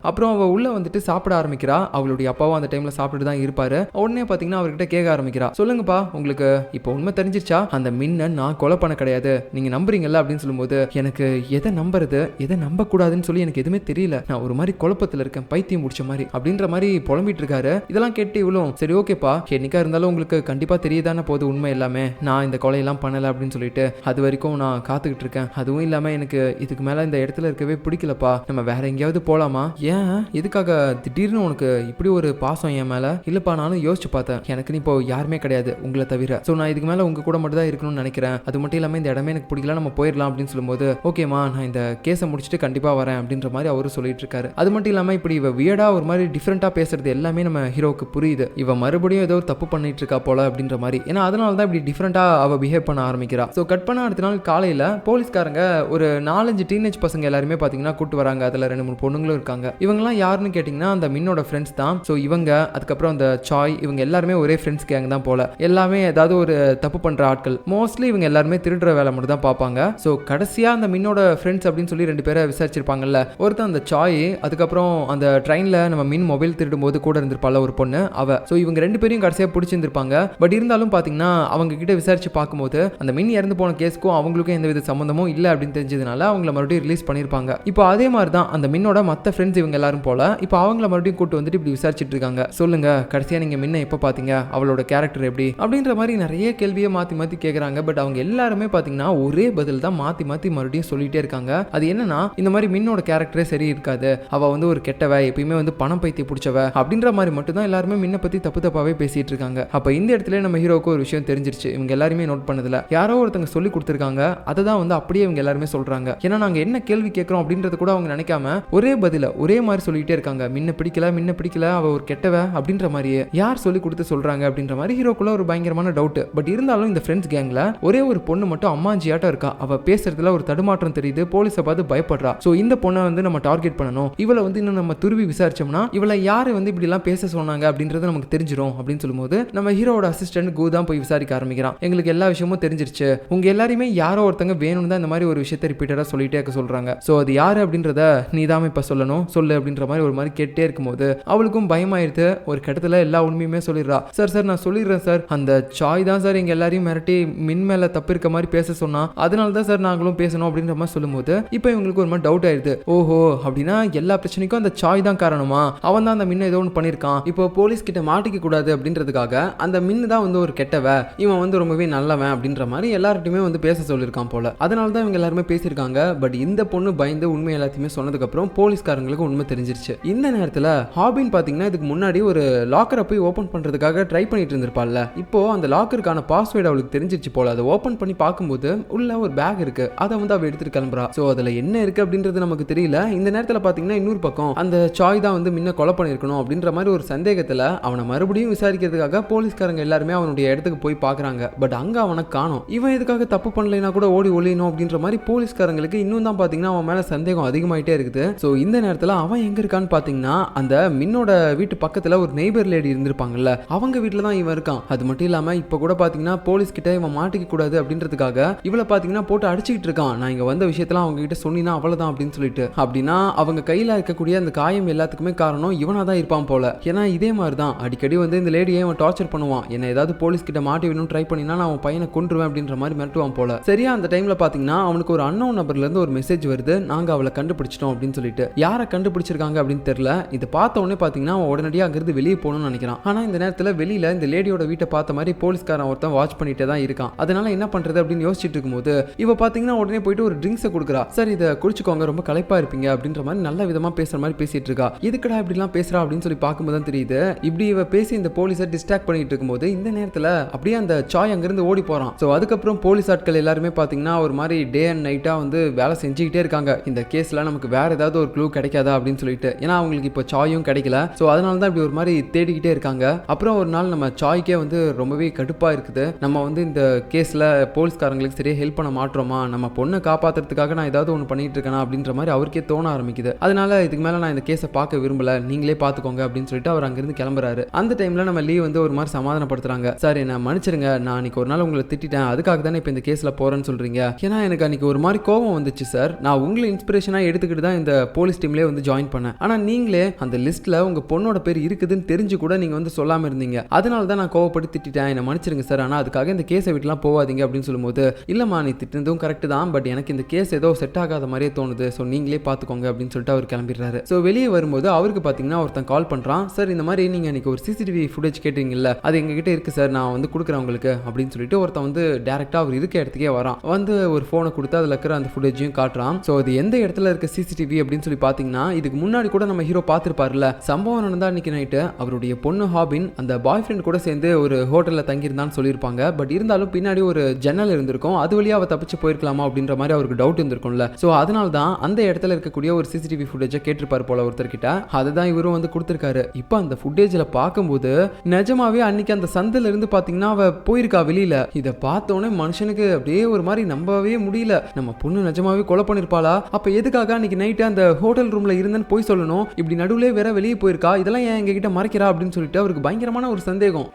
அப்புறம் அவள் உள்ளே வந்துட்டு சாப்பிட ஆரம்பிக்கிறா. அவளுடைய அப்பாவும் அந்த டைமில் சாப்பிட்டு தான் இருப்பாரு. உடனே பார்த்தீங்கன்னா அவர்கிட்ட கேட்க ஆரம்பிக்கிறா, சொல்லுங்கப்பா உங்களுக்கு இப்போ உண்மை தெரிஞ்சிருச்சா? அந்த மின்னை நான் கொலை பண்ண கிடையாது, நீங்கள் நம்புறீங்கல்ல அப்படின்னு சொல்லும்போது எனக்கு எதை நம்புறது எதை நம்பக்கூடாதுன்னு சொல்லி எனக்கு எதுவுமே தெரியல. நான் ஒரு மாதிரி குழப்பத்தில் இருக்கேன், பைத்தியம் முடிச்ச மாதிரி அப்படின்ற மாதிரி புலம்பிட்டு இருக்காரு. இதெல்லாம் கேட்டு இவ்வளோ சரி ஓகேப்பா, என்னைக்கா இருந்தாலும் உங்களுக்கு கண்டிப்பாக தெரியதானே போது உண்மை எல்லாமே, நான் இந்த கொலையெல்லாம் பண்ணலை அப்படின்னு சொல்லிட்டு அது வரைக்கும் நான் காத்துக்கிட்டு இருக்கேன். அதுவும் இல்லாமல் எனக்கு இதுக்கு மேலே இந்த இடத்துல இருக்கவே பிடிக்கலப்பா, நம்ம வேற எங்கேயாவது போகலாமா? ஏன் எதுக்காக திடீர்னு உனக்கு இப்படி ஒரு பாசம் என் மேல? இல்லப்பா நானும் யோசிச்சு பார்த்தேன், எனக்கு இப்போ யாருமே கிடையாது உங்களை தவிர. ஸோ நான் இதுக்கு மேல உங்க கூட மட்டும் தான் இருக்கணும்னு நினைக்கிறேன். அது மட்டும் இல்லாமல் இந்த இடமே எனக்கு பிடிக்கல, நம்ம போயிடலாம் அப்படின்னு சொல்லும்போது ஓகேமா நான் இந்த கேஸை முடிச்சுட்டு கண்டிப்பா வரேன் அப்படின்ற மாதிரி அவரு சொல்லிட்டு இருக்காரு. அது மட்டும் இல்லாமல் இப்படி இவ வியடா ஒரு மாதிரி டிஃப்ரெண்டா பேசுறது எல்லாமே நம்ம ஹீரோக்கு புரியுது. இவ மறுபடியும் ஏதோ தப்பு பண்ணிட்டு இருக்கா போல அப்படின்ற மாதிரி. ஏன்னா அதனால தான் இப்படி டிஃப்ரெண்டா அவ பிஹேவ் பண்ண ஆரம்பிக்கிறா. ஸோ கட் பண்ண அடுத்த நாள் காலையில போலீஸ்காரங்க ஒரு 4-5 டீனேஜ் பசங்க எல்லாருமே பாத்தீங்கன்னா கூட்டு வராங்க. அதுல 2-3 பொண்ணுங்களும் இருக்காங்க. இவங்கெல்லாம் யாருன்னு கேட்டிங்கன்னா அந்த மின்னோட ஃப்ரெண்ட்ஸ் தான். ஸோ இவங்க அதுக்கப்புறம் அந்த சாய் இவங்க எல்லாருமே ஒரே ஃப்ரெண்ட்ஸ் கேங் தான் போல. எல்லாமே ஏதாவது ஒரு தப்பு பண்ற ஆட்கள். மோஸ்ட்லி இவங்க எல்லாருமே திருடுற வேலை மட்டும் தான் பார்ப்பாங்க. ஸோ கடைசியா அந்த மின்னோட ஃப்ரெண்ட்ஸ் அப்படின்னு சொல்லி 2 பேரை விசாரிச்சிருப்பாங்கல்ல. ஒருத்தன் அந்த சாய், அதுக்கப்புறம் அந்த ட்ரெயின்ல நம்ம மின் மொபைல் திருடும் போது கூட இருந்திருப்பால ஒரு பொண்ணு அவ. ஸோ இவங்க 2 பேரையும் கடைசியா பிடிச்சிருந்திருப்பாங்க. பட் இருந்தாலும் பாத்தீங்கன்னா அவங்க கிட்ட விசாரிச்சு பார்க்கும்போது அந்த மின் இறந்து போன கேஸ்க்கும் அவங்களுக்கும் எந்த வித சம்பந்தமும் இல்லை அப்படின்னு தெரிஞ்சதுனால அவங்கள மறுபடியும் ரிலீஸ் பண்ணிருப்பாங்க. இப்போ அதே மாதிரி தான் அந்த மின்னோட மற்ற ஃப்ரெண்ட்ஸ் இவங்க எல்லாரும் போல இப்போ அவங்கள மறுபடியும் கூட்டு வந்துட்டு இப்படி விசாரிச்சுட்டு இருக்காங்க. சொல்லுங்க கடைசியா நீங்க முன்ன எப்ப பாத்தீங்க, அவளோட கேரக்டர் எப்படி அப்படின்ற மாதிரி நிறைய கேள்வியை மாத்தி மாத்தி கேக்குறாங்க. பட் அவங்க எல்லாருமே பாத்தீங்கன்னா ஒரே பதில் தான் மாத்தி மாத்தி மறுபடியும் சொல்லிட்டே இருக்காங்க. அது என்னன்னா இந்த மாதிரி மின்னோட கேரக்டரே சரி இருக்காது, அவ வந்து ஒரு கெட்டவ, எப்பயுமே வந்து பணம் பைத்தி பிடிச்சவ அப்படின்ற மாதிரி மட்டும் தான் எல்லாருமே மின்ன பத்தி தப்பு தப்பாவே பேசிட்டு இருக்காங்க. அப்ப இந்த இடத்துல நம்ம ஹீரோக்கு ஒரு விஷயம் தெரிஞ்சிருச்சு. இவங்க எல்லாருமே நோட் பண்ணதுல யாரோ ஒருத்தங்க சொல்லி கொடுத்திருக்காங்க, அதை தான் வந்து அப்படியே இவங்க எல்லாருமே சொல்றாங்க. ஏன்னா நாங்க என்ன கேள்வி கேட்கிறோம் அப்படின்றது கூட அவங்க நினைக்காம ஒரே பதில ஒரே மாதிரி சொல்லிட்டே இருக்காங்க. முன்ன பிடிக்கல அவ ஒரு கெட்டவ அப்படின்ற மாதிரியே யார் சொல்லி கொடுத்து சொல்றாங்க அப்படின்ற மாதிரி ஹீரோக்குள்ள ஒரு பயங்கரமான டவுட். பட் இருந்தாலும் இந்த ஃப்ரெண்ட்ஸ் கேங்ல ஒரே ஒரு பொண்ணு மட்டும் அம்மாஞ்சியாட்டம் இருக்கா. அவ பேசுறதுல ஒரு தடுமாற்றம் தெரியுது. போலீஸை பார்த்து பயப்படுறா. சோ இந்த பொண்ணை வந்து நம்ம டார்கெட் பண்ணணும். இவளை வந்து இன்னும் நம்ம துருவி விசாரிச்சோம்னா இவளை யாரு வந்து இப்படி எல்லாம் பேச சொன்னாங்க அப்படின்றது நமக்கு தெரிஞ்சிடும் அப்படின்னு சொல்லும்போது நம்ம ஹீரோட அசிஸ்டன்ட் கு தான் போய் விசாரிக்க ஆரம்பிக்கிறான். எங்களுக்கு எல்லா விஷயமும் தெரிஞ்சிருச்சு, உங்க எல்லாரையுமே யாரோ ஒருத்தங்க வேணும்னு தான் இந்த மாதிரி ஒரு விஷயத்தை ரிப்பீட்டடா சொல்லிட்டே இருக்க சொல்றாங்க. சோ அது யாரு அப்படின்றத நீ தான் இப்ப சொல்லணும், சொல்லு அப்படின்ற மாதிரி ஒரு மாதிரி கேட்டே இருக்கும்போது அவளுக்கும் பயமாயிருது. ஒரு கட்டத்துல எல்லா உண்மையுமே சொல்லிடுறா. சார் நான் சொல்லிடுறேன் சார், அந்த சாய் தான் சார் எங்க எல்லாரையும் மிரட்டி மின் மேல தப்பு இருக்க மாதிரி பேச சொன்னா, அதனால தான் சார் நாங்களும் பேசணும் அப்படின்ற மாதிரி சொல்லும்போது இப்போ இவங்களுக்கு ஒரு மாதிரி டவுட் ஆயிடுது. ஓஹோ அப்படின்னா எல்லா பிரச்சனைக்கும் அந்த சாய் தான் காரணமா, அவன் தான் அந்த மின்ன ஏதோ ஒன்று பண்ணியிருக்கான், இப்போ போலீஸ் கிட்ட மாட்டிக்க கூடாது அப்படின்றதுக்காக அந்த மின்னு தான் வந்து ஒரு கெட்டவ, இவன் வந்து ரொம்பவே நல்லவன் அப்படின்ற மாதிரி எல்லார்ட்டுமே வந்து பேச சொல்லியிருக்கான் போல. அதனால தான் இவங்க எல்லாருமே பேசியிருக்காங்க. பட் இந்த பொண்ணு பயந்து உண்மை எல்லாத்தையுமே சொன்னதுக்கு அப்புறம் போலீஸ்காரங்களுக்கு உண்மை தெரிஞ்சிருச்சு. இந்த நேரத்தில் ஹாபின் பாத்தீங்கன்னா இதுக்கு முன்னாடி ஒரு லாக்கரை போய் ஓபன் பண்றதுக்காக ட்ரை பண்ணிட்டு இருந்திருப்பாள்ல. இப்போ அந்த லாக்கருக்கான பாஸ்வேர்டு அவளுக்கு தெரிஞ்சிருச்சு போல. அதை ஓபன் பண்ணி பார்க்கும்போது உள்ள ஒரு பேக் இருக்கு, அதை வந்து அவ எடுத்துட்டு கிளம்புறா. சோ அதுல என்ன இருக்கு அப்படின்றது நமக்கு தெரியல. இந்த நேரத்தில் பாத்தீங்கன்னா இன்னொரு பக்கம் அந்த சாய் தான் வந்து முன்ன கொலை பண்ணிருக்கணும் அப்படின்ற மாதிரி ஒரு சந்தேகத்துல அவனை மறுபடியும் விசாரிக்கிறதுக்காக போலீஸ்காரங்க எல்லாருமே அவனுடைய இடத்துக்கு போய் பாக்குறாங்க. பட் அங்க அவனை காணோம். இவன் எதுக்காக தப்பு பண்ணலைன்னா கூட ஓடி ஒளியணும் அப்படின்ற மாதிரி போலீஸ்காரங்களுக்கு இன்னும் தான் பாத்தீங்கன்னா அவன் மேல சந்தேகம் அதிகமாயிட்டே இருக்குது. சோ இந்த நேரத்தில் அவன் எங்க இருக்கான்னு பாத்தீங்கன்னா அந்த மின்னோட வீட்டு பக்கத்துல ஒரு நெய்பர் லேடி இருந்திருப்பாங்கல்ல, அவங்க வீட்டுல தான் இவன் இருக்கான். அது மட்டும் இல்லாம இப்ப கூட பாத்தீங்கன்னா போலீஸ் கிட்ட இவன் மாட்டிக்க கூடாது அப்படின்றதுக்காக இவளை பாத்தீங்கன்னா போட்டு அடிச்சுக்கிட்டு இருக்கான். நான் இங்க வந்த விஷயத்தெல்லாம் அவங்க கிட்ட சொன்னீங்கன்னா அவ்வளவுதான் அப்படின்னு சொல்லிட்டு. அப்படின்னா அவங்க கையில இருக்கக்கூடிய அந்த காயம் எல்லாத்துக்குமே காரணம் இவனா தான் இருப்பான் போல. ஏன்னா இதே மாதிரி தான் அடிக்கடி வந்து இந்த லேடியை அவன் டார்ச்சர் பண்ணுவான். என்ன ஏதாவது போலீஸ் கிட்ட மாட்டி வேணும் ட்ரை பண்ணினா நான் அவன் பையனை கொன்றுவேன் அப்படின்ற மாதிரி மிரட்டுவான் போல. சரியா அந்த டைம்ல பாத்தீங்கன்னா அவனுக்கு ஒரு அன்னோன் நபர்ல இருந்து ஒரு மெசேஜ் வருது, நாங்க அவளை கண்டுபிடிச்சிட்டோம் அப்படின்னு சொல்லிட்டு. யாரை கண்டுபிடிச்சோம் கண்டுபிடிச்சிருக்காங்க அப்படின்னு தெரியல. இதை பார்த்த உடனே பாத்தீங்கன்னா அவன் உடனடியாக அங்கிருந்து வெளியே போகணும்னு நினைக்கிறான். ஆனா இந்த நேரத்தில் வெளியில இந்த லேடியோட வீட்டை பார்த்த மாதிரி போலீஸ்காரன் ஒருத்தன் வாட்ச் பண்ணிட்டே தான் இருக்கான். அதனால என்ன பண்றது அப்படின்னு யோசிச்சுட்டு இருக்கும்போது இவ பாத்தீங்கன்னா உடனே போயிட்டு ஒரு ட்ரிங்க்ஸை கொடுக்குறா. சார் இதை குடிச்சுக்கோங்க, ரொம்ப களைப்பா இருப்பீங்க அப்படின்ற மாதிரி நல்ல விதமா பேசுற மாதிரி பேசிட்டு இருக்கா. எதுக்கடா இப்படிலாம் பேசுறா அப்படின்னு சொல்லி பார்க்கும்போது தான் தெரியுது இப்படி இவ பேசி இந்த போலீஸை டிஸ்ட்ராக்ட் பண்ணிட்டு இருக்கும்போது இந்த நேரத்தில் அப்படியே அந்த சாய் அங்கிருந்து ஓடி போறான். ஸோ அதுக்கப்புறம் போலீஸ் ஆட்கள் எல்லாருமே பாத்தீங்கன்னா ஒரு மாதிரி டே அண்ட் நைட்டா வந்து வேலை செஞ்சுக்கிட்டே இருக்காங்க. இந்த கேஸ்ல நமக்கு வேற ஏதாவது ஒரு க்ளூ கிடைக்காதா அப்படின்னு சொல்லிட்டு, ஏன்னா அவங்களுக்கு இப்போ சாயும் கிடைக்கல. ஸோ அதனால தான் இப்படி ஒரு மாதிரி தேடிக்கிட்டே இருக்காங்க. அப்புறம் ஒரு நாள் நம்ம சாய்க்கே வந்து ரொம்பவே கடுப்பா இருக்குது. நம்ம வந்து இந்த கேஸ்ல போலீஸ்காரங்களுக்கு சரியா ஹெல்ப் பண்ண மாட்டோமா, நம்ம பொண்ணை காப்பாத்துறதுக்காக நான் ஏதாவது ஒன்று பண்ணிட்டு இருக்கேனா அப்படின்ற மாதிரி அவருக்கே தோண ஆரம்பிக்குது. அதனால இதுக்கு மேல நான் இந்த கேஸை பார்க்க விரும்பல, நீங்களே பார்த்துக்கோங்க அப்படின்னு சொல்லிட்டு அவர் அங்கிருந்து கிளம்புறாரு. அந்த டைம்ல நம்ம லீவ் வந்து ஒரு மாதிரி சமாதானப்படுத்துறாங்க. சார் என்ன மன்னிச்சிருங்க, நான் அன்னைக்கு ஒரு நாள் உங்களை திட்டிட்டேன், அதுக்காக தானே இப்போ இந்த கேஸ்ல போறேன்னு சொல்றீங்க. ஏன்னா எனக்கு அன்னைக்கு ஒரு மாதிரி கோபம் வந்துச்சு சார். நான் உங்களை இன்ஸ்பிரேஷனா எடுத்துக்கிட்டு தான் இந்த போலீஸ் டீம்லேயே வந்து ஜாயின் பண்ணேன். ஆனா நீங்களே அந்த லிஸ்ட்ல உங்க பொண்ணோட பேர் இருக்குதுன்னு தெரிஞ்சு கூட நீங்க வந்து சொல்லாம இருந்தீங்க. அதனால தான் நான் கோவப்பட்டு திட்டிட்டேன், என்ன மன்னிச்சிருங்க சார். ஆனா அதுக்காக இந்த கேஸை விட்டுலாம் போவாதீங்க அப்படின்னு சொல்லும்போது, இல்லம்மா நீ திட்டினதும் கரெக்ட் தான், பட் எனக்கு இந்த கேஸ் ஏதோ செட் ஆகாத மாதிரியே தோணுது, ஸோ நீங்களே பார்த்துக்கோங்க அப்படின்னு சொல்லிட்டு அவர் கிளம்பிடுறாரு. ஸோ வெளியே வரும்போது அவருக்கு பார்த்தீங்கன்னா ஒருத்தன் கால் பண்ணுறான். சார் இந்த மாதிரி நீங்கள் இன்னைக்கு ஒரு சிசிடிவி ஃபுட்டேஜ் கேட்டீங்கல்ல, அது எங்ககிட்ட இருக்குது சார், நான் வந்து கொடுக்குறேன் உங்களுக்கு அப்படின்னு சொல்லிட்டு ஒருத்தன் வந்து டேரெக்டாக அவர் இருக்க இடத்துக்கே வரான். வந்து ஒரு ஃபோனை கொடுத்து அதில் இருக்கிற அந்த ஃபுட்டேஜையும் காட்டுறான். ஸோ அது எந்த இடத்துல இருக்க சிசிடிவி அப்படின்னு சொல்லி பார்த்தீங்கன்னா, இதுக்கு முன்னாடி கூட நம்ம ஹீரோ பார்த்துருப்பார்ல, சம்பவம் நடந்தா அன்னைக்கு நைட்டு அவருடைய பொண்ணு ஹாபின் அந்த பாய் ஃப்ரெண்ட் கூட சேர்ந்து ஒரு ஹோட்டலில் தங்கியிருந்தான்னு சொல்லியிருப்பாங்க. பட் இருந்தாலும் பின்னாடி ஒரு ஜன்னல் இருந்திருக்கும், அது வழியாக அவ தப்பிச்சு போயிருக்கலாமா அப்படின்ற மாதிரி அவருக்கு டவுட் இருந்திருக்கும்ல. ஸோ அதனால தான் அந்த இடத்துல இருக்கக்கூடிய ஒரு சிசிடிவி ஃபுட்டேஜை கேட்டிருப்பார் போல ஒருத்தர்கிட்ட. அதுதான் இவரும் வந்து கொடுத்துருக்காரு. இப்போ அந்த ஃபுட்டேஜில் பார்க்கும்போது நிஜமாவே அன்னைக்கு அந்த சந்தில இருந்து பார்த்தீங்கன்னா அவ போயிருக்கா வெளியில. இதை பார்த்தோன்னே மனுஷனுக்கு அப்படியே ஒரு மாதிரி நம்பவே முடியல. நம்ம பொண்ணு நிஜமாவே கொலை பண்ணிருப்பாளா? அப்ப எதுக்காக அன்னைக்கு நைட்டு அந்த ஹோட்டல் ரூம்ல இருந்தேன்னு போய் சொல்லணும், இப்படி நடுவுல வேற வெளியே போயிருக்கா, இதெல்லாம் ஏன் எங்ககிட்ட மறைக்கிறா அப்படின்னு சொல்லிட்டு அவருக்கு பயங்கரமான ஒரு சந்தேகம்.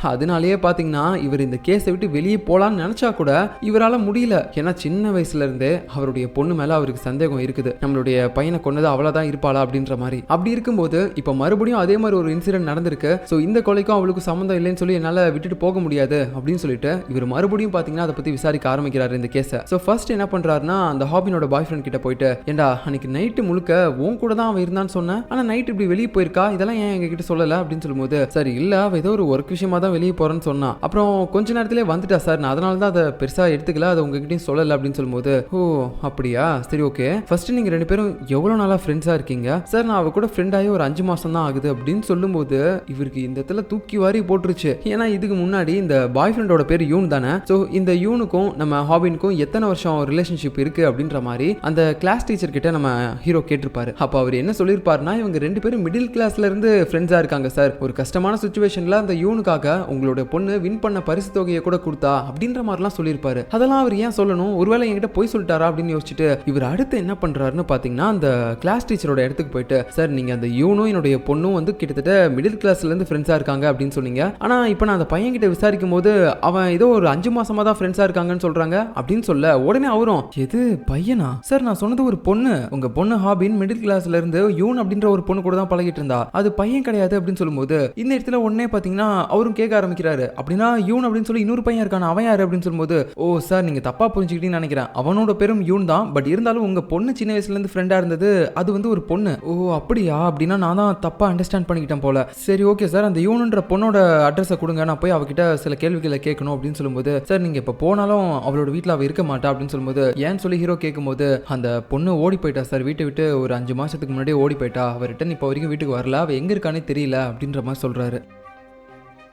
அதனாலேயே பார்த்தீங்கன்னா இவர் இந்த கேஸை விட்டு வெளியே போகலான்னு நினச்சா கூட இவரால் முடியல. ஏன்னா சின்ன வயசுலேருந்தே அவருடைய பொண்ணு மேலே அவருக்கு சந்தேகம் இருக்குது, நம்மளுடைய பையனை கொண்டது அவளை தான் இருப்பாளா அப்படின்ற மாதிரி. அப்படி இருக்கும்போது இப்போ மறுபடியும் அதே மாதிரி ஒரு இன்சிடென்ட் நடந்திருக்கு. ஸோ இந்த கொலைக்கும் அவளுக்கும் சம்மந்தம் இல்லைன்னு சொல்லி என்னால் விட்டுட்டு போக முடியாது அப்படின்னு சொல்லிட்டு இவர் மறுபடியும் பார்த்தீங்கன்னா அதை பற்றி விசாரிக்க ஆரம்பிக்கிறாரு இந்த கேஸை. ஸோ ஃபர்ஸ்ட் என்ன பண்ணுறாருன்னா, அந்த ஹாபினோட பாய் ஃப்ரெண்ட் கிட்ட போயிட்டு, ஏண்டா அன்னைக்கு நைட்டு முழுக்க உன் கூட தான் அவன் இருந்தான்னு சொன்னேன், ஆனால் நைட் இப்படி வெளியே போயிருக்கா, இதெல்லாம் ஏன் எங்ககிட்ட சொல்லலை அப்படின்னு சொல்லும்போது, சரி இல்லை அவள் ஏதோ ஒரு ஒர்க் விஷயமா வெளியே போறேன்னு சொன்னா, அப்புறம் கொஞ்ச நேரத்திலே வந்துட்டா சார், நான் அதனால தான் அதை பெருசா எடுத்துக்கல, அதை உங்ககிட்டயும் சொல்லல அப்படின்னு சொல்லும்போது, ஓ அப்படியா, சரி ஓகே, ஃபர்ஸ்ட் நீங்க ரெண்டு பேரும் எவ்வளவு நாளா ஃப்ரெண்ட்ஸா இருக்கீங்க? சார் நான் அவ கூட ஃப்ரெண்ட் ஆகி ஒரு 5 மாசம் தான் ஆகுது அப்படின்னு சொல்லும்போது இவருக்கு இந்த இடத்துல தூக்கி வாரி போட்டுருச்சு. ஏன்னா இதுக்கு முன்னாடி இந்த பாய் ஃப்ரெண்டோட பேர் யூன் தானே. ஸோ இந்த யூனுக்கும் நம்ம ஹாபினுக்கும் எத்தனை வருஷம் ரிலேஷன்ஷிப் இருக்கு அப்படின்ற மாதிரி அந்த கிளாஸ் டீச்சர் கிட்ட நம்ம ஹீரோ கேட்டிருப்பாரு. அப்போ அவர் என்ன சொல்லியிருப்பாருன்னா, இவங்க ரெண்டு பேரும் மிடில் கிளாஸ்ல இருந்து ஃப்ரெண்ட்ஸா இருக்காங்க சார், ஒரு கஷ்டமான சுச்சுவேஷன்ல அந்த யூனுக்காக உங்களோட பொண்ணு வின் பண்ண பரிசு தொகையை கூட கொடுத்தா அப்படின்ற மாதிரிலாம் சொல்லியிருப்பாரு. அதெல்லாம் அவர் ஏன் சொல்லணும், ஒருவேளை என்கிட்ட போய் சொல்லிட்டாரா அப்படின்னு யோசிச்சுட்டு இவர் அடுத்து என்ன பண்றாருன்னு பாத்தீங்கன்னா, அந்த கிளாஸ் டீச்சரோட இடத்துக்கு போயிட்டு, சார் நீங்க அந்த யூனும் என்னுடைய பொண்ணும் வந்து கிட்டத்தட்ட மிடில் கிளாஸ்ல இருந்து ஃப்ரெண்ட்ஸா இருக்காங்க அப்படின்னு சொன்னீங்க, ஆனா இப்போ நான் அந்த பையன் கிட்ட விசாரிக்கும் போது அவன் ஏதோ ஒரு 5 மாசமா தான் ஃப்ரெண்ட்ஸா இருக்காங்கன்னு சொல்றாங்க அப்படின்னு சொல்ல, உடனே அவரும் எது பையனா சார், நான் சொன்னது ஒரு பொண்ணு, உங்க பொண்ணு ஹாபின் மிடில் கிளாஸ்ல இருந்து யூன் அப்படின்ற ஒரு பொண்ணு கூட தான் பழகிட்டு இருந்தா, அது பையன் கிடையாது அப்படின்னு சொல்லும்போது இந்த இடத்துல உடனே பாத்தீங்கன்னா அவரும் கேட்க ஆரம்பிக்கிறாரு, அப்படின்னா யூன் அப்படின்னு சொல்லி இன்னொரு பையன் இருக்கான, அவன் யாரு அப்படின்னு சொல்லும்போது, ஓ சார் நீங்க தப்பா புரிஞ்சுக்கிட்டீங்கன்னு நினைக்கிறேன், அவனோட பேரும் யூன் தான், பட் இருந்தாலும் உங்க பொண்ணு சின்ன வயசுல இருந்து ஃப்ரெண்டா இருந்தது அது வந்து ஒரு பொண்ணு. ஓ அப்படியா, அப்படின்னா நான் தான் தப்பா அண்டர்ஸ்டாண்ட் பண்ணிக்கிட்டேன் போல. சரி ஓகே சார், அந்த யூனுன்ற பொண்ணோட அட்ரஸை கொடுங்க, நான் போய் அவகிட்ட சில கேள்விகளை கேட்கணும் அப்படின்னு சொல்லும்போது, சார் நீங்க இப்ப போனாலும் அவளோட வீட்டில் அவ இருக்க மாட்டா அப்படின்னு சொல்லும்போது, ஏன்னு சொல்லி ஹீரோ கேட்கும்போது, அந்த பொண்ணு ஓடி போயிட்டா சார், வீட்டை விட்டு ஒரு 5 மாசத்துக்கு முன்னாடியே ஓடி போயிட்டா, அவ ரிட்டன் இப்போ வரைக்கும் வீட்டுக்கு வரல, அவ எங்க இருக்கானே தெரியல அப்படின்ற மாதிரி சொல்றாரு.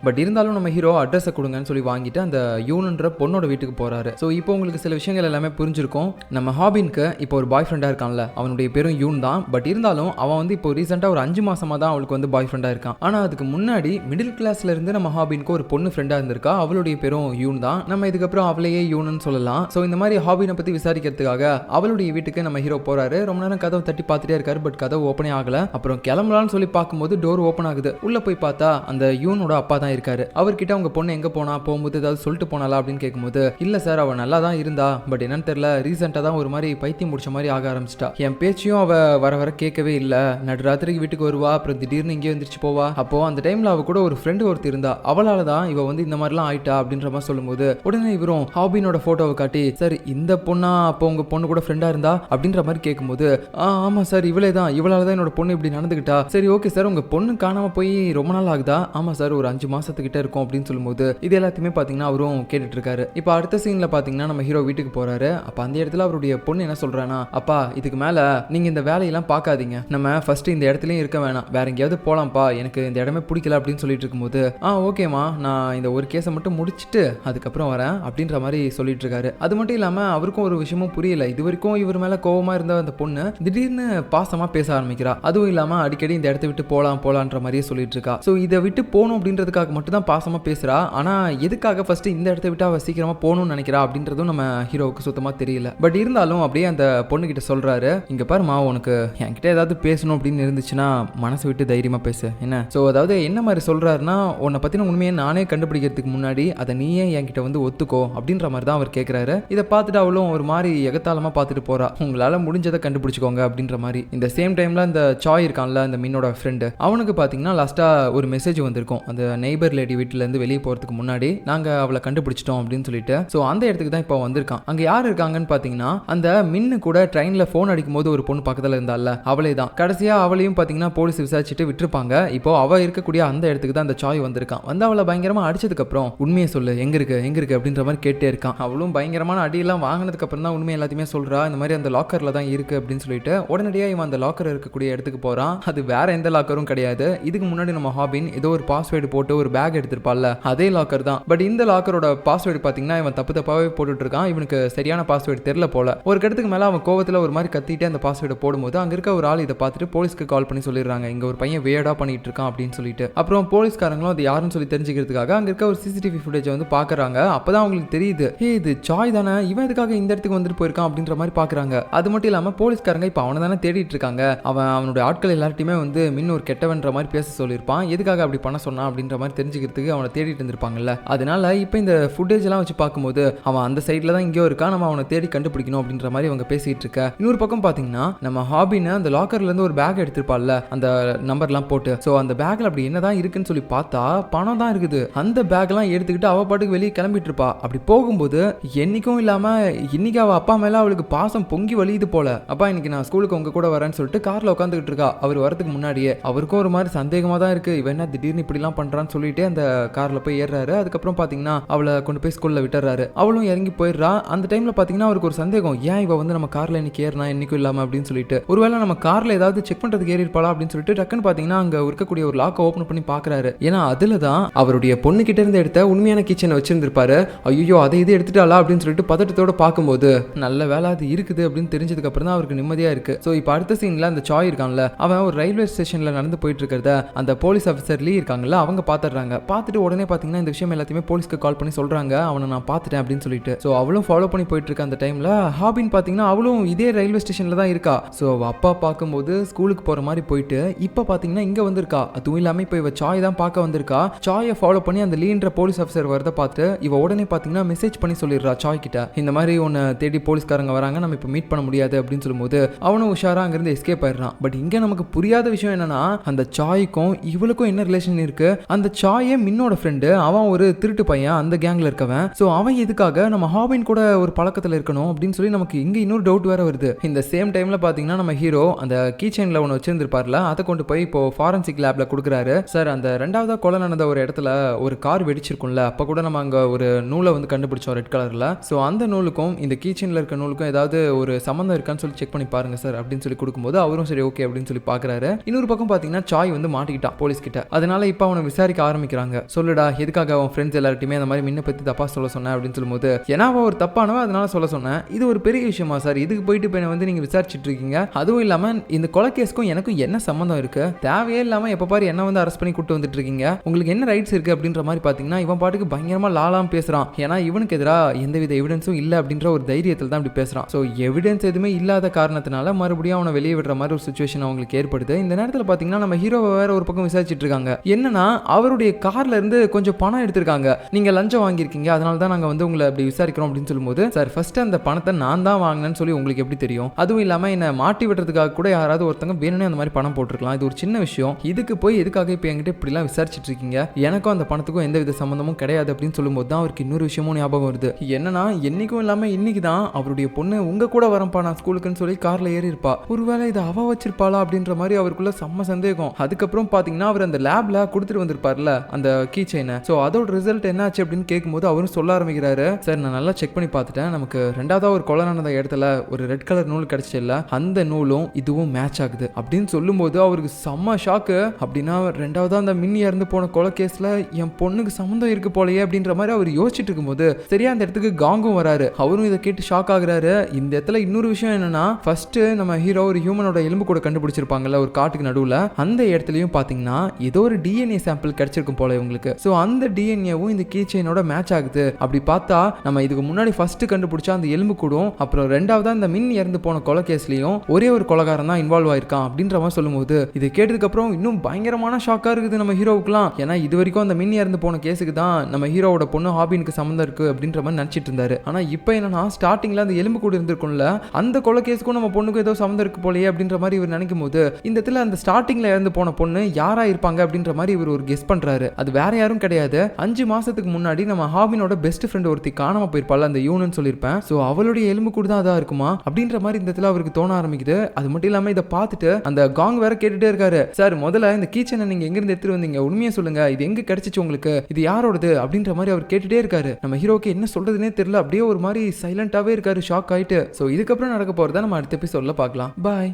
பட் இருந்தாலும் நம்ம ஹீரோ அட்ரஸை கொடுங்கன்னு சொல்லி வாங்கிட்டு அந்த யூனுன்ற பொண்ணோட வீட்டுக்கு போறாரு. ஸோ இப்போ உங்களுக்கு சில விஷயங்கள் எல்லாமே புரிஞ்சிருக்கும். நம்ம ஹாபினுக்கு இப்போ ஒரு பாய் ஃப்ரெண்டாக இருக்கான்ல, அவனுடைய பேரும் யூன் தான். பட் இருந்தாலும் அவன் வந்து இப்போ ரீசெண்டாக ஒரு 5 மாசமா தான் அவளுக்கு வந்து பாய் ஃப்ரெண்டாக இருக்கான். ஆனால் அதுக்கு முன்னாடி மிடில் கிளாஸ்ல இருந்து நம்ம ஹாபினுக்கு ஒரு பொண்ணு ஃப்ரெண்டாக இருந்திருக்கா, அவளுடைய பேரும் யூன் தான். நம்ம இதுக்கப்புறம் அவளையே யூன்னு சொல்லலாம். ஸோ இந்த மாதிரி ஹாபினை பற்றி விசாரிக்கிறதுக்காக அவளுடைய வீட்டுக்கு நம்ம ஹீரோ போறாரு. ரொம்ப நேரம் கதவை தட்டி பார்த்துட்டே இருக்காரு, பட் கதவு ஓப்பனே ஆகல. அப்புறம் கிளம்பலான்னு சொல்லி பார்க்கும்போது டோர் ஓப்பன் ஆகுது. உள்ள போய் பார்த்தா அந்த யூனோட அப்பா தான் இருக்காரு. அவர்கிட்ட அவங்க பொண்ணு எங்க போனா, போகும்போது ஏதாவது சொல்லிட்டு போனாலா அப்படின்னு கேட்கும்போது, இல்ல சார் அவ நல்லா தான் இருந்தா, பட் என்னன்னு தெரியல ரீசெண்டா தான் ஒரு மாதிரி பைத்தியம் முடிச்ச மாதிரி ஆக ஆரம்பிச்சிட்டா. என் பேச்சையும் அவ வர வர கேட்கவே இல்ல. நடுராத்திரிக்கு வீட்டுக்கு வருவா, அப்புறம் திடீர்னு இங்கே வந்துருச்சு போவா. அப்போ அந்த டைம்ல அவ கூட ஒரு ஃப்ரெண்டு ஒருத்தர் இருந்தா, அவளால தான் இவ வந்து இந்த மாதிரிலாம் ஆயிட்டா அப்படின்ற மாதிரி சொல்லும்போது உடனே இவரும் ஹாபினோட போட்டோவை காட்டி, சார் இந்த பொண்ணா அப்போ உங்க பொண்ணு கூட ஃப்ரெண்டா இருந்தா அப்படின்ற மாதிரி கேட்கும்போது, ஆமா சார் இவளே தான், இவளால தான் என்னோட பொண்ணு இப்படி நடந்துக்கிட்டா. சரி ஓகே சார், உங்க பொண்ணு காணாம போய் ரொம்ப நாள் ஆகுதா? ஆமா சார் ஒரு 5 மாசத்துக்கிட்ட இருக்கும் அப்படின்னு சொல்லும்போது இது எல்லாத்தையுமே பாத்தீங்கன்னா அவரும் கேட்டுட்டு இருக்காரு. இப்போ அடுத்த சீன்ல பாத்தீங்கன்னா நம்ம ஹீரோ வீட்டுக்கு போறாரு. அப்ப அந்த இடத்துல அவருடைய பொண்ணு என்ன சொல்றானா, அப்பா இதுக்கு மேல நீங்க இந்த வேலையெல்லாம் பார்க்காதீங்க, நம்ம ஃபர்ஸ்ட் இந்த இடத்துலயும் இருக்க வேணாம், வேற எங்கேயாவது போலாம்ப்பா, எனக்கு இந்த இடமே பிடிக்கல அப்படின்னு சொல்லிட்டு இருக்கும்போது, ஓகேமா நான் இந்த ஒரு கேஸை மட்டும் முடிச்சுட்டு அதுக்கப்புறம் வரேன் அப்படின்ற மாதிரி சொல்லிட்டு இருக்காரு. அது மட்டும் இல்லாம அவருக்கும் ஒரு விஷயமும் புரியல. இது வரைக்கும் இவர் மேல கோவமா இருந்த அந்த பொண்ணு திடீர்னு பாசமா பேச ஆரம்பிக்கிறா. அதுவும் இல்லாம அடிக்கடி இந்த இடத்த விட்டு போலான்ற மாதிரியே சொல்லிட்டு இருக்கா. ஸோ இதை விட்டு போகணும் அப்படின்றதுக்காக மட்டும் தான் பாசமா பேசுறா. ஆனா எதுக்காக ஃபர்ஸ்ட் இந்த இடத்த விட்டு அவ சீக்கிரமா போகணும்னு நினைக்கிறா அப்படின்றதும் நம்ம ஹீரோவுக்கு சுத்தமா தெரியல. பட் இருந்தாலும் அப்படியே அந்த பொண்ணு கிட்ட சொல்றாரு, இங்க பாருமா உனக்கு என்கிட்ட ஏதாவது பேசணும் அப்படின்னு இருந்துச்சுன்னா மனசு விட்டு தைரியமா பேசு என்ன. ஸோ அதாவது என்ன மாதிரி சொல்றாருன்னா, உன்னை பத்தின உண்மையை நானே கண்டுபிடிக்கிறதுக்கு முன்னாடி அதை நீயே என்கிட்ட வந்து ஒத்துக்கோ அப்படின்ற மாதிரி தான் அவர் கேட்கிறாரு. இதை பார்த்துட்டு அவளும் ஒரு மாதிரி எகத்தாளமா பார்த்துட்டு போறா, உங்களால முடிஞ்சதை கண்டுபிடிச்சுக்கோங்க அப்படின்ற மாதிரி. இந்த சேம் டைம்ல அந்த சாய் இருக்கான்ல அந்த மின்னோட ஃப்ரெண்டு, அவனுக்கு பாத்தீங்கன்னா லாஸ்டா ஒரு மெசேஜ் வந்திருக்கும், அந்த நெய்பர் லேடி வீட்டுல இருந்து வெளியே போறதுக்கு முன்னாடி நாங்க அவளை கண்டுபிடிச்சிட்டோம் அப்படின்னு சொல்லிட்டு. ஸோ அந்த இடத்துக்கு தான் இப்போ வந்திருக்கான். அங்க யார் இருக்காங்கன்னு பாத்தீங்கன்னா அந்த மின்னு கூட ட்ரெயின்ல போன் அடிக்கும் போது ஒரு பொண்ணு பக்கத்துல இருந்தால அவளே தான். கடைசியா அவளையும் பாத்தீங்கன்னா போலீஸ் விசாரிச்சுட்டு விட்டுருப்பாங்க. இப்போ அவ இருக்கக்கூடிய அந்த இடத்துக்கு தான் அந்த சாய் வந்திருக்கான். வந்து அவளை பயங்கரமா அடிச்சதுக்கு அப்புறம் உண்மையை சொல்லு எங்க இருக்கு அப்படின்ற மாதிரி கேட்டே இருக்கான். அவளும் பயங்கரமான அடியெல்லாம் வாங்கினதுக்கு அப்புறம் தான் உண்மை எல்லாத்தையுமே சொல்றா. இந்த மாதிரி அந்த லாக்கர்ல தான் இருக்கு அப்படின்னு சொல்லிட்டு உடனடியா இவன் அந்த லாக்கர் இருக்கக்கூடிய இடத்துக்கு போறான். அது வேற எந்த லாக்கரும் கிடையாது. இதுக்கு முன்னாடி நம்ம ஹாபின் ஏதோ ஒரு பாஸ்வேர்டு போட்டு ஒரு பேக் எடுத்திருப்பால அதே லாக்கர் தான். பட் இந்த லாக்கரோட பாஸ்வேர்டு பாத்தீங்கன்னா இவன் தப்பாவே போட்டுட்டு இருக்கான். இவனுக்கு சரியான பாஸ்வேர்டு தெரியல போல. ஒரு இடத்துக்கு மேல அவன் கோவத்துல ஒரு மாதிரி கத்திட்டு அந்த பாஸ்வேர்டை போடும்போது அங்க இருக்க ஒரு ஆள் இதை பார்த்துட்டு போலீஸ்க்கு கால் பண்ணி சொல்லிடுறாங்க, இங்க ஒரு பையன் வேடா பண்ணிட்டு இருக்கான் அப்படின்னு சொல்லிட்டு. அப்புறம் போலீஸ்காரங்களும் அது யாருன்னு சொல்லி தெரிஞ்சுக்கிறதுக்காக அங்க இருக்க ஒரு சிசிடிவி ஃபுட்டேஜ் வந்து பாக்குறாங்க. அப்பதான் அவங்களுக்கு தெரியுது, இது சாய் தானே, இவன் எதுக்காக இந்த இடத்துக்கு வந்துட்டு போயிருக்கான் அப்படின்ற மாதிரி பாக்குறாங்க. அது மட்டும் இல்லாம போலீஸ்காரங்க இப்ப அவனை தானே தேடிட்டு இருக்காங்க. அவனுடைய ஆட்கள் எல்லார்ட்டையுமே வந்து மின் ஒரு கெட்டவன்ற மாதிரி பேச சொல்லியிருப்பான். எதுக்காக அப்படி பண்ண சொன்னான் அப்படின்ற மாதிரி தெரிஞ்சுக்கிறதுக்கு அவனை தேடிட்டு இருந்திருப்பாங்கல்ல. அதனால இப்ப இந்த ஃபுட்டேஜ் எல்லாம் வச்சு பார்க்கும்போது அவன் அந்த சைட்ல தான் இங்கேயோ இருக்கான், நம்ம அவனை தேடி கண்டுபிடிக்கணும் அப்படின்ற மாதிரி அவங்க பேசிட்டு இருக்க. இன்னொரு பக்கம் பாத்தீங்கன்னா நம்ம ஹாபின் அந்த லாக்கர்ல இருந்து ஒரு பேக் எடுத்திருப்பாள்ல அந்த நம்பர்லாம் போட்டு. ஸோ அந்த பேக்ல அப்படி என்னதான் இருக்குன்னு சொல்லி பார்த்தா பணம் தான் இருக்குது. அந்த பேக்லாம் எடுத்துக்கிட்டு அவ பாட்டுக்கு வெளியே கிளம்பிட்டு இருப்பா. அப்படி போகும்போது என்னைக்கும் இல்லாம இன்னைக்கு அவ அப்பா மேல அவளுக்கு பாசம் பொங்கி வலியுது போல. அப்பா இன்னைக்கு நான் ஸ்கூலுக்கு உங்க கூட வரேன்னு சொல்லிட்டு கார்ல உட்காந்துக்கிட்டு இருக்கா. அவர் வரதுக்கு முன்னாடியே அவருக்கும் ஒரு மாதிரி சந்தேகமா தான் இருக்கு, இவன் என்ன திடீர்னு இப்படி எல்லாம் பண்றான்னு சொல்லிட்டு அந்த கார்ல போய் ஏறாரு. அதுக்கப்புறம் பாத்தீங்கன்னா அவளை கொண்டு போய் ஸ்கூல்ல விட்டுறாரு. அவளும் இறங்கி போயிடுறா. அந்த டைம்ல பாத்தீங்கன்னா அவருக்கு ஒரு சந்தேகம், ஏன் இவ வந்து நம்ம கார்ல இன்னைக்கு ஏறினா இன்னைக்கும் இல்லாம அப்படின்னு சொல்லிட்டு. ஒருவேளை நம்ம கார்ல ஏதாவது செக் பண்றதுக்கு ஏறி இருப்பாளா அப்படின்னு சொல்லிட்டு டக்குன்னு பாத்தீங்கன்னா அங்க இருக்கக்கூடிய ஒரு லாக்கை ஓபன் பண்ணி பாக்குறாரு. ஏன்னா அதுலதான் அவருடைய பொண்ணு கிட்ட இருந்து எடுத்த உண்மையான கிச்சனை வச்சிருந்திருப்பாரு. ஐயோ அதை இது எடுத்துட்டாளா அப்படின்னு சொல்லிட்டு பதட்டத்தோட பார்க்கும்போது நல்ல வேலை அது இருக்குது அப்படின்னு தெரிஞ்சதுக்கு அப்புறம் தான் அவருக்கு நிம்மதியா இருக்கு. சோ இப்போ அடுத்த சீன்ல அந்த சாய் இருக்கான்ல, அவன் ஒரு ரயில்வே ஸ்டேஷன்ல நடந்து போயிட்டு இருக்கிறத அந்த போலீஸ் ஆஃபீஸர் லீ இருக்காங்கல்ல அவங்க பாத்துறாங்க. பார்த்துட்டு உடனே பாத்தீங்கன்னா இந்த விஷயம் எல்லாத்தையுமே போலீஸ்க்கு கால் பண்ணி சொல்றாங்க, அவனை நான் பார்த்துட்டேன் அப்படின்னு சொல்லிட்டு. சோ அவளும் ஃபாலோ பண்ணி போயிட்டு இருக்க அந்த டைம்ல ஹாபின் பாத்தீங்கன்னா அவளும் இதே ரயில்வே ஸ்டேஷன்ல தான் இருக்கா. சோ அப்பா பார்க்கும்போது ஸ்கூலுக்கு போற மாதிரி போயிட்டு இப்ப பாத்தீங்கன்னா இங்க வந்திருக்கா. அதுவும் இல்லாம இப்ப இவ சாய் தான் பார்க்க வந்திருக்கா. சாயை ஃபாலோ பண்ணி அந்த லீன்ற போலீஸ் ஆஃபீஸர் வரத பார்த்து இவ உடனே பாத்தீங்கன்னா மெசேஜ் பண்ணி சொல்லிடுறா சாய் கிட்ட, இந்த மாதிரி உன்னை தேடி போலீஸ்காரங்க வராங்க, நம்ம இப்ப மீட் பண்ண முடியாது அப்படின்னு சொல்லும்போது அவனும் உஷாரா அங்கிருந்து எஸ்கேப் ஆயிடுறான். பட் இங்க நமக்கு புரியாத விஷயம் என்னன்னா அந்த சாய்க்கும் இவளுக்கும் என்ன ரிலேஷன் இருக்கு. அந்த சாயே மின்னோட ஃப்ரெண்டு, அவன் ஒரு திருட்டு பையன் அந்த கேங்ல இருக்கவன். சோ அவன் எதுக்காக நம்ம ஹாபின் கூட ஒரு பழக்கத்துல இருக்கணும் அப்படின்னு சொல்லி நமக்கு இங்க இன்னொரு டவுட் வேற வருது. இந்த சேம் டைம்ல பாத்தீங்கன்னா நம்ம ஹீரோ அந்த கீ செயின்ல ஒன்னு வச்சிருந்திருப்பார்ல அதை கொண்டு போய் இப்போ ஃபாரன்சிக் லேப்ல கொடுக்குறாரு. சார் அந்த ரெண்டாவதா கொலை நடந்த ஒரு இடத்துல ஒரு கார் வெடிச்சிருக்கும்ல, அப்ப கூட நம்ம அங்க ஒரு நூலை வந்து கண்டுபிடிச்சோம் ரெட் கலர்ல. சோ அந்த நூலுக்கும் இந்த கீ செயின்ல இருக்க நூலுக்கும் ஏதாவது ஒரு சம்பந்தம் இருக்கான்னு சொல்லி செக் பண்ணி பாருங்க சார் அப்படின்னு சொல்லி கொடுக்கும்போது அவரும் சரி ஓகே அப்படின்னு சொல்லி பாக்குறாரு. இன்னொரு பக்கம் பாத்தீங்கன்னா சாய் வந்து மாட்டிக்கிட்டான் போலீஸ் கிட்ட. அதனால இப்ப அவனை விசாரிக்க ஆரம்பிக்கிறாங்க. சொல்லுடா எதுக்காக அவன் ஃப்ரெண்ட்ஸ் எல்லார்ட்டையுமே அந்த மாதிரி மின்ன பத்தி தப்பா சொல்ல சொன்னேன் அப்படின்னு சொல்லும்போது, ஏன்னா அவன் ஒரு தப்பானவ அதனால சொல்ல சொன்னேன், இது ஒரு பெரிய விஷயமா சார், இதுக்கு போயிட்டு இப்ப வந்து நீங்க விசாரிச்சுட்டு இருக்கீங்க, அதுவும் இல்லாம இந்த கொலை கேஸ்க்கும் எனக்கும் என்ன சம்பந்தம் இருக்கு, தேவையே இல்லாம எப்ப பாரு என்ன வந்து அரெஸ்ட் பண்ணி கூட்டு வந்துட்டு இருக்கீங்க, உங்களுக்கு என்ன ரைட்ஸ் இருக்கு அப்படின்ற மாதிரி பாத்தீங்கன்னா இவன் பாட்டுக்கு பயங்கரமா லாலாம் பேசுறான். ஏன்னா இவனுக்கு எதிராக எந்தவித எவிடன்ஸும் இல்ல அப்படின்ற ஒரு தைரியத்தில் தான் இப்படி பேசுறான். சோ எவிடன்ஸ் எதுவுமே இல்லாத காரணத்தினால மறுபடியும் அவனை வெளியே விடுற மாதிரி ஒரு சுச்சுவேஷன் அவங்களுக்கு ஏற்படுது. இந்த நேரத்தில் பாத்தீங்கன்னா நம்ம ஹீரோவை வேற ஒரு பக்கம் விசாரிச்சுட்டு இருக்காங்க. என்னன்னா அவருடைய அவருடைய கார்ல இருந்து கொஞ்சம் பணம் எடுத்திருக்காங்க, நீங்க லஞ்சம் வாங்கியிருக்கீங்க, அதனால தான் நாங்க வந்து உங்களை அப்படி விசாரிக்கிறோம் அப்படின்னு சொல்லும்போது, சார் ஃபர்ஸ்ட் அந்த பணத்தை நான் தான் வாங்கினேன்னு சொல்லி உங்களுக்கு எப்படி தெரியும்? அதுவும் இல்லாம என்ன மாட்டி விடுறதுக்காக கூட யாராவது ஒருத்தங்க வேணும்னே அந்த மாதிரி பணம் போட்டுருக்கலாம், இது ஒரு சின்ன விஷயம், இதுக்கு போய் எதுக்காக இப்போ என்கிட்ட இப்படிலாம் விசாரிச்சுட்டு இருக்கீங்க, எனக்கும் அந்த பணத்துக்கும் எந்த வித சம்பந்தமும் கிடையாது அப்படின்னு சொல்லும்போது தான் அவருக்கு இன்னொரு விஷயமும் ஞாபகம் வருது. என்னன்னா என்னைக்கும் இல்லாம இன்னைக்கு தான் அவருடைய பொண்ணு உங்க கூட வரப்பா நான் ஸ்கூலுக்குன்னு சொல்லி கார்ல ஏறி இருப்பா, ஒருவேளை இதை அவ வச்சிருப்பாளா அப்படின்ற மாதிரி அவருக்குள்ள செம்ம சந்தேகம். அதுக்கப்புறம் பாத்தீங்கன்னா அவர் அந்த லேப்ல கொடுத்துட்டு வந்திருப்பார்ல அந்த கீ செயினை, ஸோ அதோட ரிசல்ட் என்ன ஆச்சு அப்படின்னு கேட்கும்போது அவரும் சொல்ல ஆரம்பிக்கிறாரு, சார் நான் நல்லா செக் பண்ணி பார்த்துட்டேன், நமக்கு ரெண்டாவது ஒரு கொலை நடந்த இடத்துல ஒரு ரெட் கலர் நூல் கிடைச்சு இல்ல, அந்த நூலும் இதுவும் மேட்ச் ஆகுது அப்படின்னு சொல்லும்போது அவருக்கு செம்ம ஷாக்கு. அப்படின்னா ரெண்டாவது அந்த மின்னி இறந்து போன கொலை கேஸ்ல என் பொண்ணுக்கு சம்மந்தம் இருக்கு போலயே அப்படின்ற மாதிரி அவர் யோசிச்சுட்டு இருக்கும்போது சரியா அந்த இடத்துக்கு காங்கும் வராரு. அவரும் இதை கேட்டு ஷாக் ஆகுறாரு. இந்த இடத்துல இன்னொரு விஷயம் என்னன்னா, ஃபர்ஸ்ட் நம்ம ஹீரோ ஒரு ஹியூமனோட எலும்பு கூட கண்டுபிடிச்சிருப்பாங்கல்ல ஒரு காட்டுக்கு நடுவுல, அந்த இடத்துலயும் பாத்தீங்கன்னா ஏதோ ஒரு டிஎன்ஏ சாம்பிள் கிடைச்சிருக்கும் போல இவங்களுக்கு. சோ அந்த டிஎன்ஏவும் இந்த கீ செயினோட மேட்ச் ஆகுது. அப்படி பார்த்தா நம்ம இதுக்கு முன்னாடி ஃபர்ஸ்ட் கண்டுபிடிச்ச அந்த எலும்பு கூடும் அப்புறம் ரெண்டாவது அந்த மின் இறந்து போன கொலை கேஸ்லயும் ஒரே ஒரு கொலைகாரன் தான் இன்வால்வ் ஆயிருக்கான் அப்படின்ற மாதிரி சொல்லும்போது இதை கேட்டதுக்கு அப்புறம் இன்னும் பயங்கரமான ஷாக்கா இருக்குது நம்ம ஹீரோவுக்குலாம். ஏன்னா இது வரைக்கும் அந்த மின் இறந்து போன கேஸுக்கு தான் நம்ம ஹீரோவோட பொண்ணு ஹாபினுக்கு சம்மந்தம் இருக்கு அப்படின்ற மாதிரி நினைச்சிட்டு இருந்தாரு. ஆனா இப்போ என்னன்னா ஸ்டார்டிங்ல அந்த எலும்பு கூட இருந்திருக்கும்ல, அந்த கொலை கேஸுக்கும் நம்ம பொண்ணுக்கு ஏதோ சம்மந்தம் இருக்கு போலயே அப்படின்ற மாதிரி இவர் நினைக்கும் போது இந்த இடத்துல அந்த ஸ்டார்டிங்ல இறந்து போன பொண்ணு யாரா இருப்பாங்க அப்படின்ற மாதிரி இவர் ஒரு கெஸ் பண்றாரு. அது வேற யாரும் கிடையாது, 5 மாசத்துக்கு முன்னாடி நம்ம ஹாபினோட பெஸ்ட் ஃப்ரெண்ட் ஒருத்தி காணாம போயிருப்பாள், அந்த யூனன்னு சொல்லியிருப்பேன். ஸோ அவளுடைய எலும்பு கூட தான் அதா இருக்குமா அப்படின்ற மாதிரி இந்த இடத்துல அவருக்கு தோண ஆரம்பிக்குது. அது மட்டும் இல்லாம இதை பார்த்துட்டு அந்த காங் வேற கேட்டுட்டே இருக்காரு, சார் முதல்ல இந்த கீச்சனை நீங்க எங்க இருந்து எடுத்துட்டு வந்தீங்க, உண்மையா சொல்லுங்க, இது எங்க கிடைச்சிச்சு உங்களுக்கு, இது யாரோடது அப்படின்ற மாதிரி அவர் கேட்டுட்டே இருக்காரு. நம்ம ஹீரோக்கு என்ன சொல்றதுன்னே தெரியல, அப்படியே ஒரு மாதிரி சைலண்டாவே இருக்காரு ஷாக் ஆயிட்டு. ஸோ இதுக்கப்புறம் நடக்க போறதா நம்ம அடுத்த எபிசோட்ல பார்க்கலாம். பாய்.